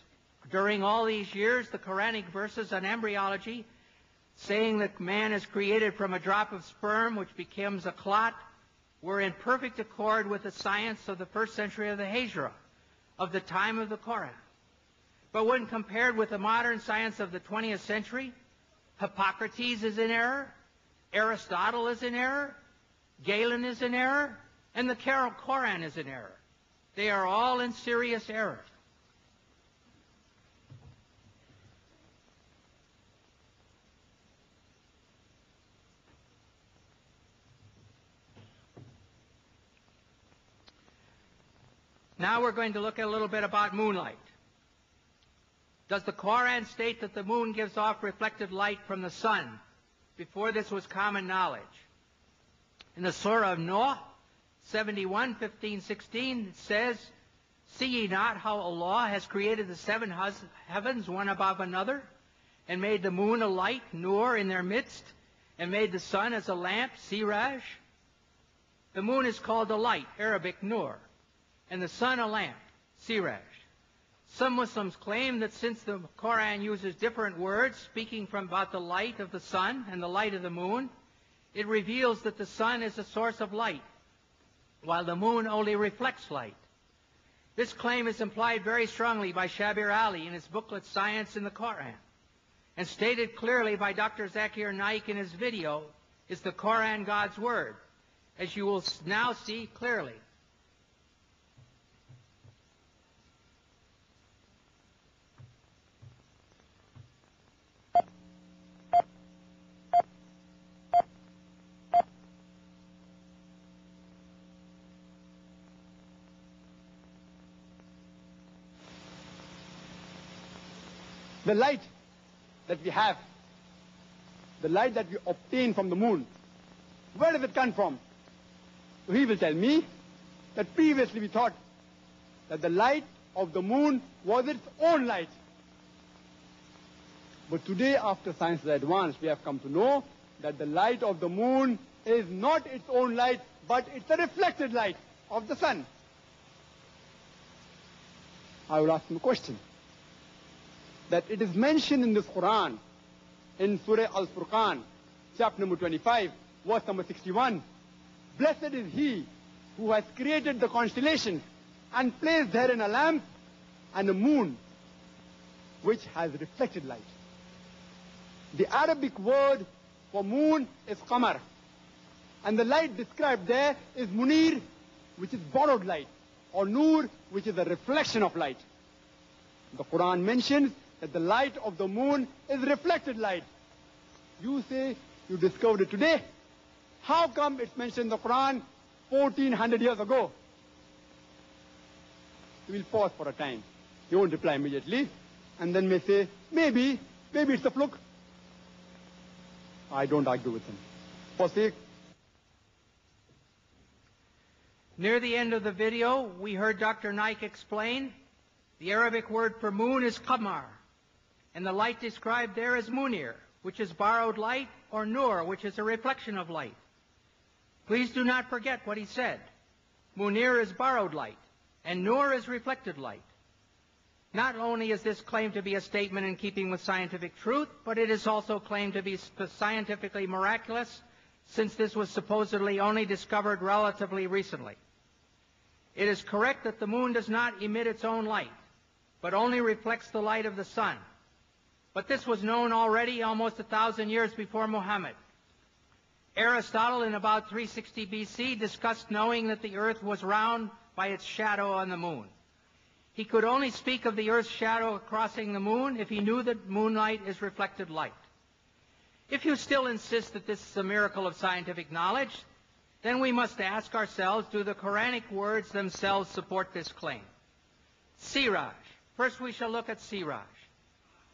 during all these years, the Quranic verses on embryology, saying that man is created from a drop of sperm which becomes a clot, were in perfect accord with the science of the first century of the Hijra, of the time of the Qur'an. But when compared with the modern science of the 20th century, Hippocrates is in error, Aristotle is in error, Galen is in error, and the Qur'an is in error. They are all in serious error. Now we're going to look at a little bit about moonlight. Does the Qur'an state that the moon gives off reflected light from the sun? Before this was common knowledge. In the Surah of Noah, 71, 15, 16, it says, "See ye not how Allah has created the seven heavens one above another, and made the moon a light, Nur, in their midst, and made the sun as a lamp, Siraj?" The moon is called a light, Arabic Nur, and the sun a lamp, Siraj. Some Muslims claim that since the Qur'an uses different words speaking about the light of the sun and the light of the moon, it reveals that the sun is a source of light, while the moon only reflects light. This claim is implied very strongly by Shabir Ali in his booklet Science in the Qur'an, and stated clearly by Dr. Zakir Naik in his video, "Is the Qur'an God's Word?" as you will now see clearly. The light that we have, the light that we obtain from the moon, where does it come from? So he will tell me that previously we thought that the light of the moon was its own light. But today, after science has advanced, we have come to know that the light of the moon is not its own light, but it's a reflected light of the sun. I will ask you a question. That it is mentioned in this Qur'an, in Surah Al-Furqan, chapter number 25, verse number 61. Blessed is he who has created the constellations and placed therein a lamp and a moon which has reflected light. The Arabic word for moon is qamar. And the light described there is munir, which is borrowed light, or nur, which is a reflection of light. The Quran mentions that the light of the moon is reflected light. You say you discovered it today. How come it's mentioned in the Quran 1400 years ago? You will pause for a time. You won't reply immediately. And then may say, maybe it's a fluke. I don't argue with him. Proceed. Near the end of the video, we heard Dr. Naik explain the Arabic word for moon is qamar, and the light described there is munir, which is borrowed light, or nur, which is a reflection of light. Please do not forget what he said. Munir is borrowed light, and nur is reflected light. Not only is this claimed to be a statement in keeping with scientific truth, but it is also claimed to be scientifically miraculous, since this was supposedly only discovered relatively recently. It is correct that the moon does not emit its own light, but only reflects the light of the sun. But this was known already almost 1,000 years before Muhammad. Aristotle, in about 360 BC, discussed knowing that the earth was round by its shadow on the moon. He could only speak of the earth's shadow crossing the moon if he knew that moonlight is reflected light. If you still insist that this is a miracle of scientific knowledge, then we must ask ourselves, do the Quranic words themselves support this claim? Siraj. First we shall look at Siraj.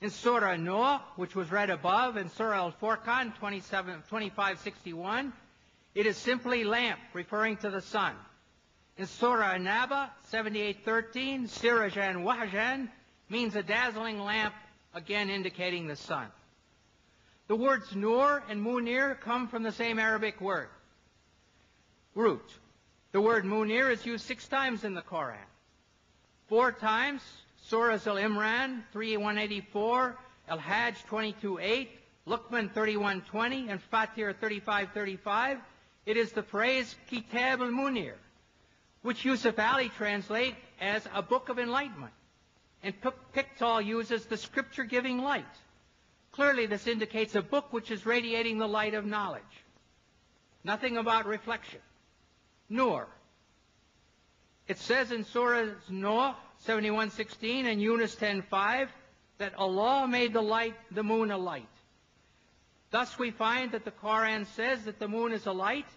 In Surah Noah, which was read above, in Surah Al-Furqan 2561, it is simply lamp, referring to the sun. In Surah An-Naba 78:13, Sirajan Wahjan means a dazzling lamp, again indicating the sun. The words nur and munir come from the same Arabic word, root. The word munir is used 6 times in the Quran. 4 times, Surahs Al-Imran 3:184, Al-Hajj 22:8, Luqman 31:20, and Fatir 35:35. It is the phrase Kitab al-Munir, which Yusuf Ali translate as a book of enlightenment. And Pickthall uses the scripture-giving light. Clearly, this indicates a book which is radiating the light of knowledge. Nothing about reflection. Nur. It says in Surah Noah 71:16 and Yunus 10:5 that Allah made the moon a light. Thus we find that the Quran says that the moon is a light,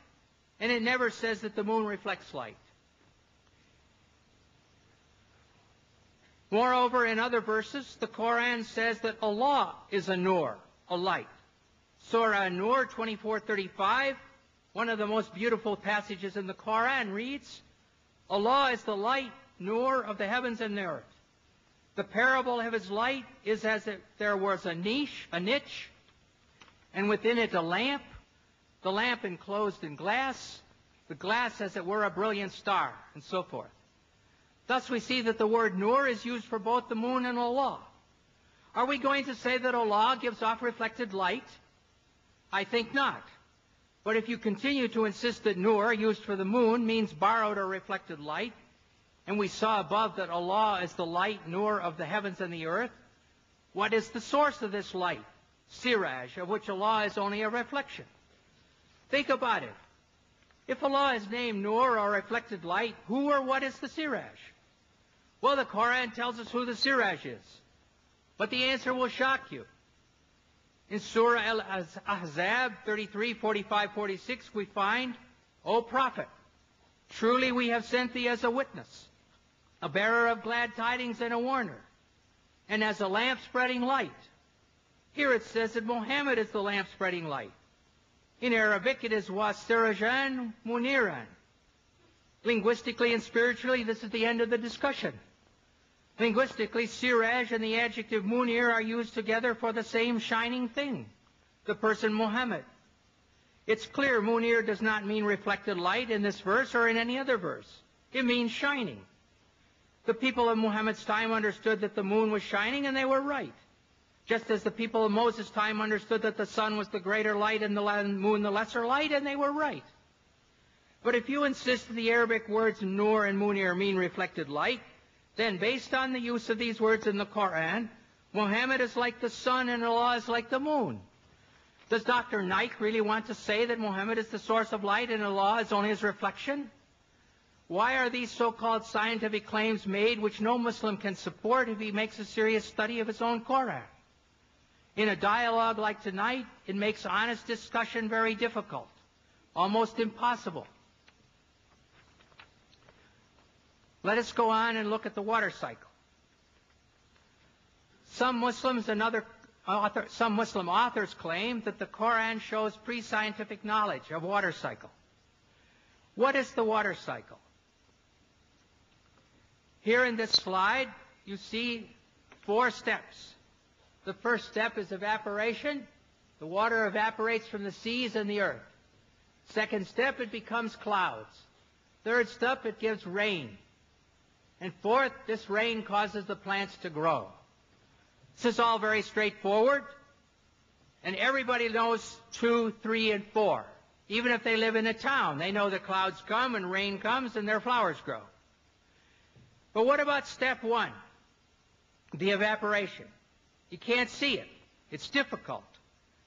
and it never says that the moon reflects light. Moreover, in other verses, the Quran says that Allah is a nur, a light. Surah Nur 24:35, one of the most beautiful passages in the Quran, reads, Allah is the light, nur of the heavens and the earth. The parable of his light is as if there was a niche, and within it a lamp, the lamp enclosed in glass, the glass as it were a brilliant star, and so forth. Thus we see that the word nur is used for both the moon and Allah. Are we going to say that Allah gives off reflected light? I think not. But if you continue to insist that nur, used for the moon, means borrowed or reflected light, and we saw above that Allah is the light, nur of the heavens and the earth, what is the source of this light? Siraj, of which Allah is only a reflection. Think about it. If Allah is named nur or reflected light, who or what is the Siraj? Well, the Quran tells us who the Siraj is. But the answer will shock you. In Surah Al-Ahzab 33, 45, 46, we find, O Prophet, truly we have sent thee as a witness, a bearer of glad tidings and a warner, and as a lamp spreading light. Here it says that Muhammad is the lamp spreading light. In Arabic it is wasirajan muniran. Linguistically and spiritually, this is the end of the discussion. Linguistically, siraj and the adjective munir are used together for the same shining thing, the person Muhammad. It's clear munir does not mean reflected light in this verse or in any other verse. It means shining. The people of Muhammad's time understood that the moon was shining, and they were right. Just as the people of Moses' time understood that the sun was the greater light and the moon the lesser light, and they were right. But if you insist that the Arabic words nur and munir mean reflected light, then based on the use of these words in the Qur'an, Muhammad is like the sun and Allah is like the moon. Does Dr. Naik really want to say that Muhammad is the source of light and Allah is only his reflection? Why are these so-called scientific claims made which no Muslim can support if he makes a serious study of his own Qur'an? In a dialogue like tonight, it makes honest discussion very difficult, almost impossible. Let us go on and look at the water cycle. Some Muslim authors claim that the Qur'an shows pre-scientific knowledge of water cycle. What is the water cycle? Here in this slide, you see 4 steps. The first step is evaporation. The water evaporates from the seas and the earth. Second step, it becomes clouds. Third step, it gives rain. And fourth, this rain causes the plants to grow. This is all very straightforward, and everybody knows 2, 3, and 4. Even if they live in a town, they know the clouds come and rain comes and their flowers grow. But what about step 1? The evaporation. You can't see it. It's difficult.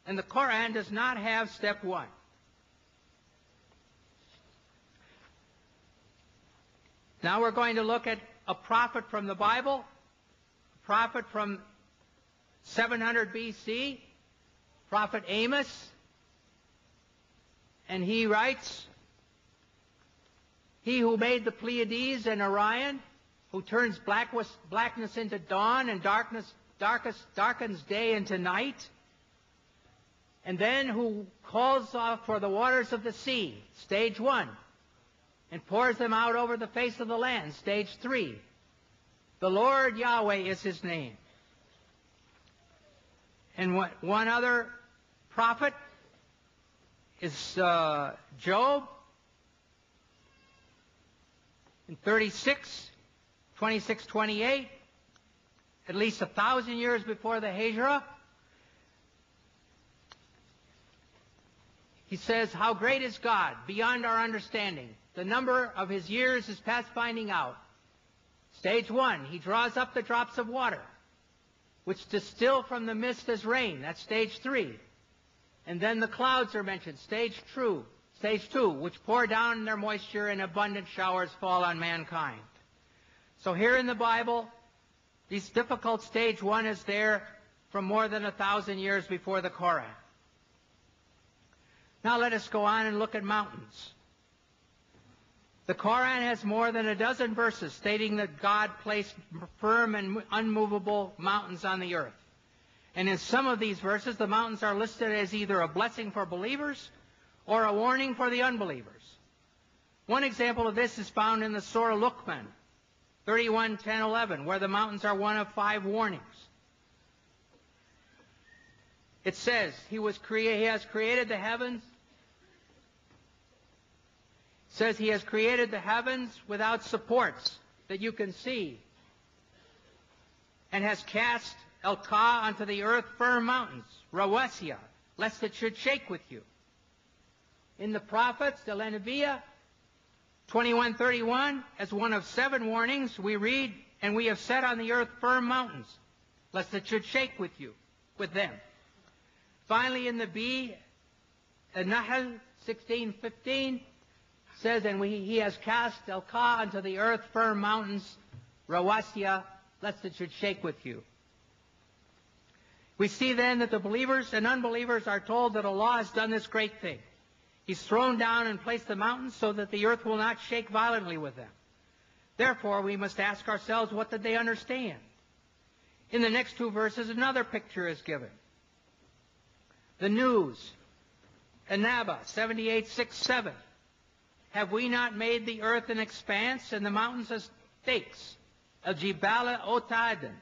And the Qur'an does not have step 1. Now we're going to look at a prophet from the Bible, a prophet from 700 BC, Prophet Amos. And he writes, "He who made the Pleiades and Orion, who turns blackness into dawn and darkens day into night, and then who calls for the waters of the sea," stage 1, "and pours them out over the face of the land," stage 3. The Lord Yahweh is his name. And one other prophet is Job in 26:28, at least 1,000 years before the Hijrah. He says, "How great is God, beyond our understanding. The number of his years is past finding out." Stage 1, he draws up the drops of water, which distill from the mist as rain. That's stage 3. And then the clouds are mentioned, stage 2, which pour down their moisture and abundant showers fall on mankind. So here in the Bible, this difficult stage 1 is there from more than 1,000 years before the Qur'an. Now let us go on and look at mountains. The Qur'an has more than a dozen verses stating that God placed firm and unmovable mountains on the earth. And in some of these verses, the mountains are listed as either a blessing for believers or a warning for the unbelievers. One example of this is found in the Surah Luqman, 31:10-11, where the mountains are one of 5 warnings. It says, He has created the heavens. It says He has created the heavens without supports that you can see, and has cast Al-Ka onto the earth firm mountains, Rawasiya, lest it should shake with you. In the prophets, the Al-Anbiya, 21:31, as one of 7 warnings, we read, "And we have set on the earth firm mountains, lest it should shake with them." Finally, in the B, An-Nahl 16:15 says, "And He has cast Al-Ka onto the earth firm mountains, Rawasiya, lest it should shake with you." We see then that the believers and unbelievers are told that Allah has done this great thing. He's thrown down and placed the mountains so that the earth will not shake violently with them. Therefore, we must ask ourselves, what did they understand? In the next 2 verses, another picture is given. The news, An-Naba 78:6-7. "Have we not made the earth an expanse and the mountains as stakes, al-jibala otadan,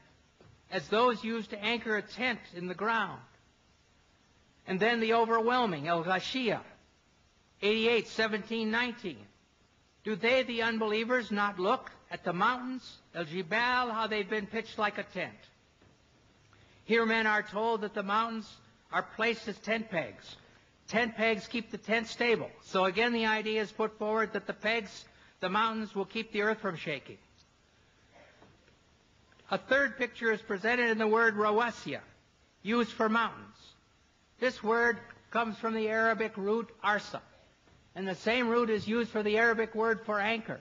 as those used to anchor a tent in the ground. And then the overwhelming, al-ghashiyah, 88, 17, 19. Do they, the unbelievers, not look at the mountains, al-jibal, how they've been pitched like a tent? Here men are told that the mountains are placed as tent pegs. Tent pegs keep the tent stable. So again, the idea is put forward that the mountains will keep the earth from shaking. A third picture is presented in the word rawasiya, used for mountains. This word comes from the Arabic root arsa, and the same root is used for the Arabic word for anchor.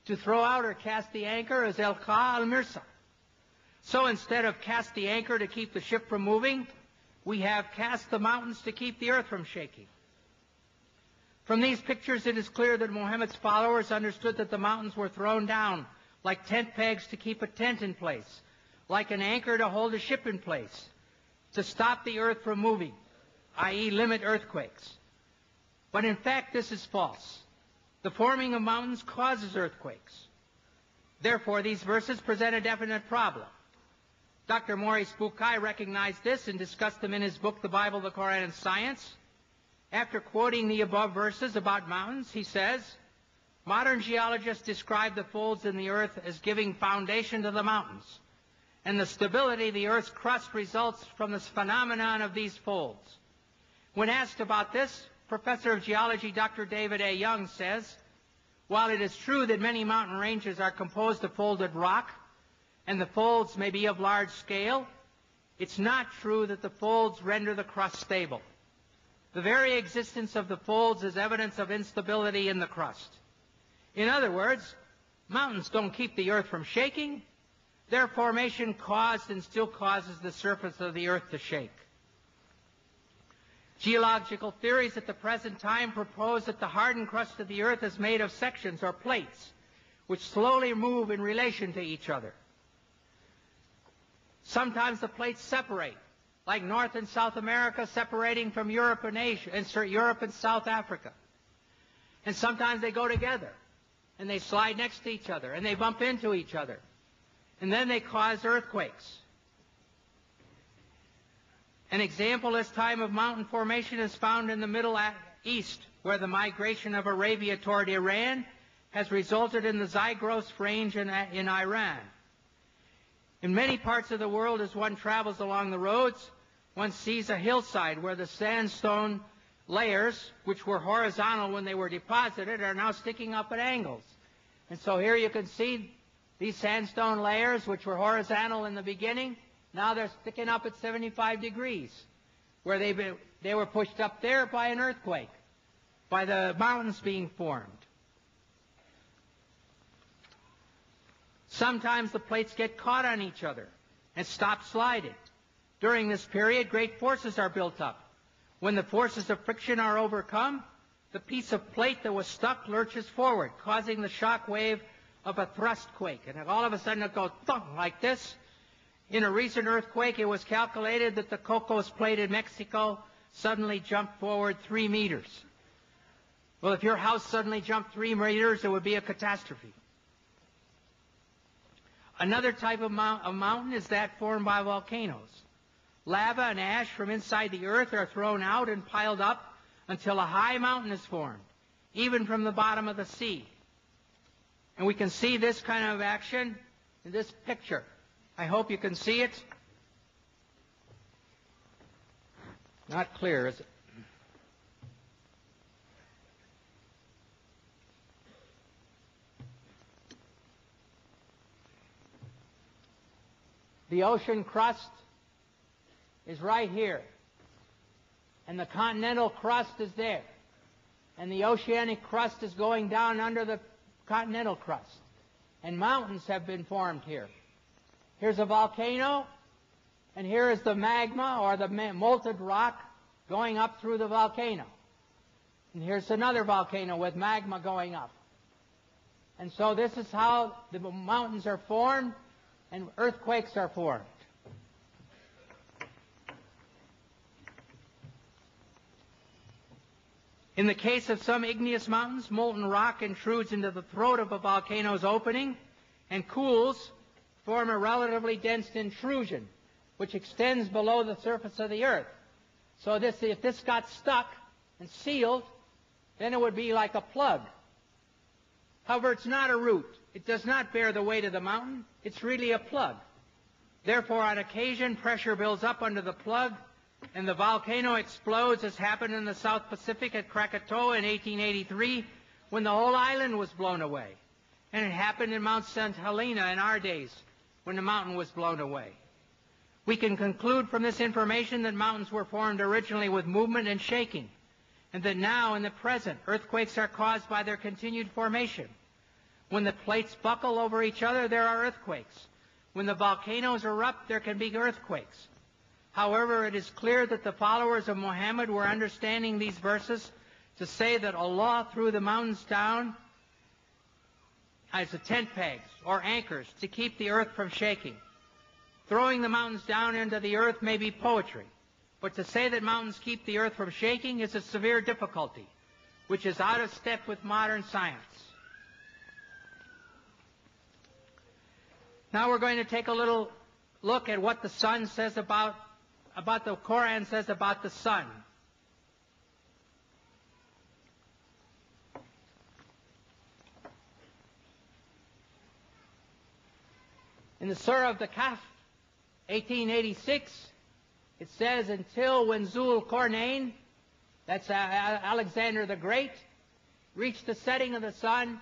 To throw out or cast the anchor is elqa al-mirsa. So instead of cast the anchor to keep the ship from moving, we have cast the mountains to keep the earth from shaking. From these pictures, it is clear that Muhammad's followers understood that the mountains were thrown down like tent pegs to keep a tent in place, like an anchor to hold a ship in place, to stop the earth from moving, i.e. limit earthquakes. But in fact, this is false. The forming of mountains causes earthquakes. Therefore, these verses present a definite problem. Dr. Maurice Bukai recognized this and discussed them in his book, The Bible, the Qur'an, and Science. After quoting the above verses about mountains, he says, modern geologists describe the folds in the earth as giving foundation to the mountains, and the stability of the earth's crust results from this phenomenon of these folds. When asked about this, Professor of Geology Dr. David A. Young says, while it is true that many mountain ranges are composed of folded rock, and the folds may be of large scale, it's not true that the folds render the crust stable. The very existence of the folds is evidence of instability in the crust. In other words, mountains don't keep the earth from shaking. Their formation caused and still causes the surface of the earth to shake. Geological theories at the present time propose that the hardened crust of the earth is made of sections or plates, which slowly move in relation to each other. Sometimes the plates separate, like North and South America separating from Europe and Asia, and Europe and South Africa. And sometimes they go together, and they slide next to each other, and they bump into each other. And then they cause earthquakes. An example this time of mountain formation is found in the Middle East, where the migration of Arabia toward Iran has resulted in the Zagros range in Iran. In many parts of the world, as one travels along the roads, one sees a hillside where the sandstone layers, which were horizontal when they were deposited, are now sticking up at angles. And so here you can see these sandstone layers, which were horizontal in the beginning, now they're sticking up at 75 degrees, where they were pushed up there by an earthquake, by the mountains being formed. Sometimes the plates get caught on each other and stop sliding. During this period, great forces are built up. When the forces of friction are overcome, the piece of plate that was stuck lurches forward, causing the shock wave of a thrust quake. And all of a sudden it goes thunk like this. In a recent earthquake, it was calculated that the Cocos plate in Mexico suddenly jumped forward 3 meters. Well, if your house suddenly jumped 3 meters, it would be a catastrophe. Another type of mountain is that formed by volcanoes. Lava and ash from inside the earth are thrown out and piled up until a high mountain is formed, even from the bottom of the sea. And we can see this kind of action in this picture. I hope you can see it. Not clear, is it? The ocean crust is right here, and the continental crust is there, and the oceanic crust is going down under the continental crust, and mountains have been formed here. Here's a volcano, and here is the magma, or the molten rock, going up through the volcano. And here's another volcano with magma going up. And so this is how the mountains are formed, and earthquakes are formed. In the case of some igneous mountains, molten rock intrudes into the throat of a volcano's opening, and cools, form a relatively dense intrusion, which extends below the surface of the earth. So if this got stuck and sealed, then it would be like a plug. However, it's not a root. It does not bear the weight of the mountain. It's really a plug. Therefore, on occasion, pressure builds up under the plug, and the volcano explodes, as happened in the South Pacific at Krakatoa in 1883, when the whole island was blown away. And it happened in Mount St. Helena in our days, when the mountain was blown away. We can conclude from this information that mountains were formed originally with movement and shaking, and that now, in the present, earthquakes are caused by their continued formation. When the plates buckle over each other, there are earthquakes. When the volcanoes erupt, there can be earthquakes. However, it is clear that the followers of Muhammad were understanding these verses to say that Allah threw the mountains down as the tent pegs or anchors to keep the earth from shaking. Throwing the mountains down into the earth may be poetry, but to say that mountains keep the earth from shaking is a severe difficulty, which is out of step with modern science. Now we're going to take a little look at what the sun says about the Qur'an says about the sun. In the Surah of the Kahf, 1886, it says, until when Zul Qarnayn, that's Alexander the Great, reached the setting of the sun,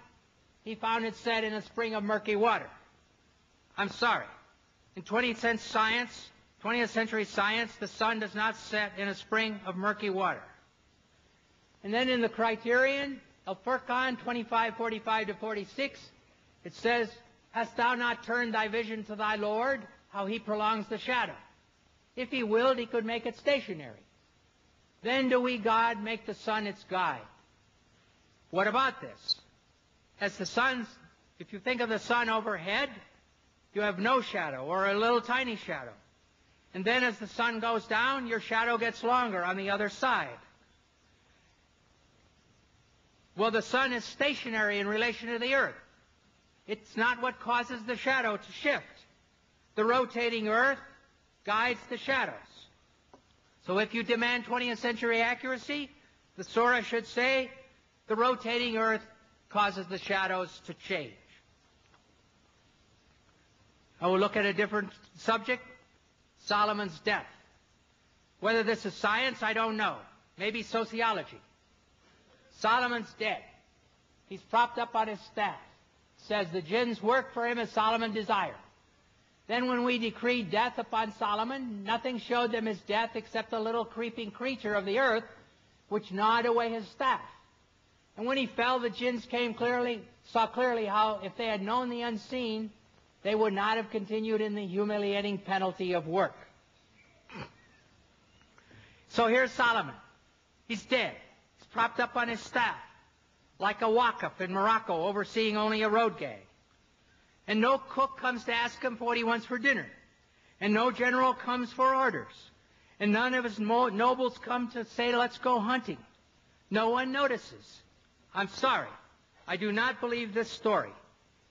he found it set in a spring of murky water. I'm sorry. In 20th century science, the sun does not set in a spring of murky water. And then in the criterion, Al-Furqan 25:45-46, it says, hast thou not turned thy vision to thy Lord, how he prolongs the shadow? If he willed, he could make it stationary. Then do we, God, make the sun its guide. What about this? If you think of the sun overhead, you have no shadow or a little tiny shadow. And then as the sun goes down, your shadow gets longer on the other side. Well, the sun is stationary in relation to the earth. It's not what causes the shadow to shift. The rotating earth guides the shadows. So if you demand 20th century accuracy, the surah should say the rotating earth causes the shadows to change. I will look at a different subject, Solomon's death. Whether this is science, I don't know. Maybe sociology. Solomon's dead. He's propped up on his staff. Says the jinns work for him as Solomon desired. Then when we decreed death upon Solomon, nothing showed them his death except a little creeping creature of the earth, which gnawed away his staff. And when he fell, the jinns saw clearly how, if they had known the unseen, they would not have continued in the humiliating penalty of work. So here's Solomon. He's dead. He's propped up on his staff, like a wakaf in Morocco, overseeing only a road gang. And no cook comes to ask him for what he wants for dinner. And no general comes for orders. And none of his nobles come to say, let's go hunting. No one notices. I'm sorry. I do not believe this story.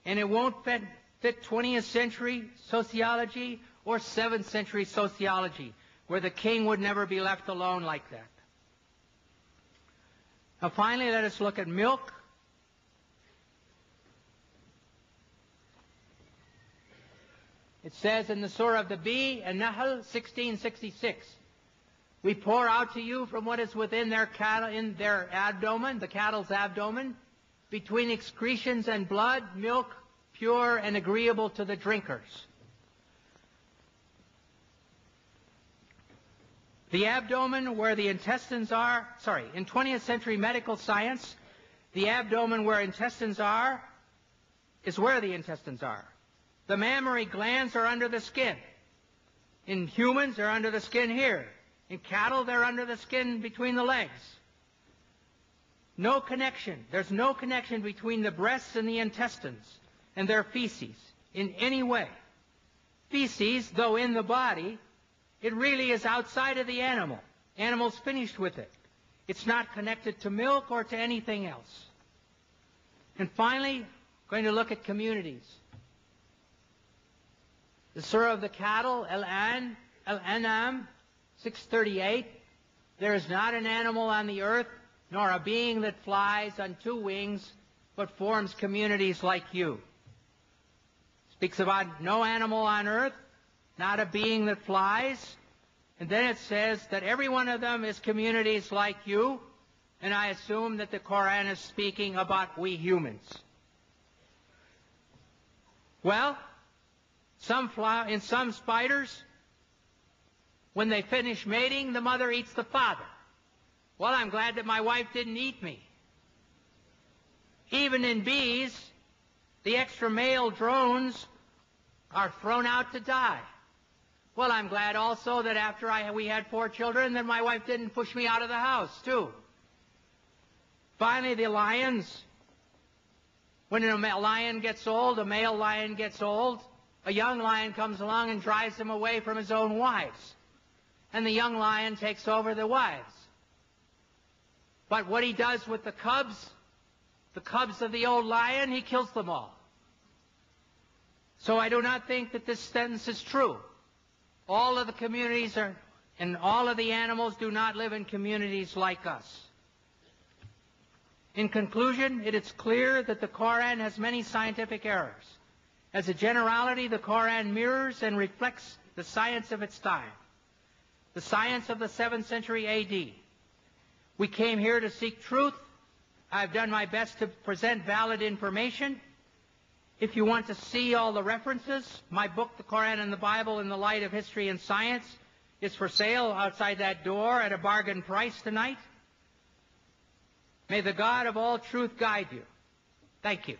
And it won't fit 20th century sociology or 7th century sociology, where the king would never be left alone like that. Now finally, let us look at milk. It says in the Surah of the Bee, An-Nahl 1666, we pour out to you from what is within their abdomen, the cattle's abdomen, between excretions and blood, milk, pure and agreeable to the drinkers. The abdomen where the intestines are, in 20th century medical science, the abdomen where intestines are is where the intestines are. The mammary glands are under the skin. In humans, they're under the skin here. In cattle, they're under the skin between the legs. No connection. There's no connection between the breasts and the intestines and their feces in any way. Feces, though in the body, it really is outside of the animal. Animal's finished with it. It's not connected to milk or to anything else. And finally, going to look at communities. The Surah of the Cattle, Al-An'am 638, there is not an animal on the earth, nor a being that flies on two wings, but forms communities like you. Speaks about no animal on earth, not a being that flies. And then it says that every one of them is communities like you. And I assume that the Qur'an is speaking about we humans. Well, in some spiders, when they finish mating, the mother eats the father. Well, I'm glad that my wife didn't eat me. Even in bees, the extra male drones are thrown out to die. Well, I'm glad also that after we had 4 children, that my wife didn't push me out of the house, too. Finally, the lions. When a lion gets old, a male lion gets old, a young lion comes along and drives him away from his own wives. And the young lion takes over the wives. But what he does with the cubs of the old lion, he kills them all. So I do not think that this sentence is true. All of the communities and all of the animals do not live in communities like us. In conclusion, it is clear that the Qur'an has many scientific errors. As a generality, the Qur'an mirrors and reflects the science of its time, the science of the 7th century A.D. We came here to seek truth. I've done my best to present valid information. If you want to see all the references, my book, The Qur'an and the Bible in the Light of History and Science, is for sale outside that door at a bargain price tonight. May the God of all truth guide you. Thank you.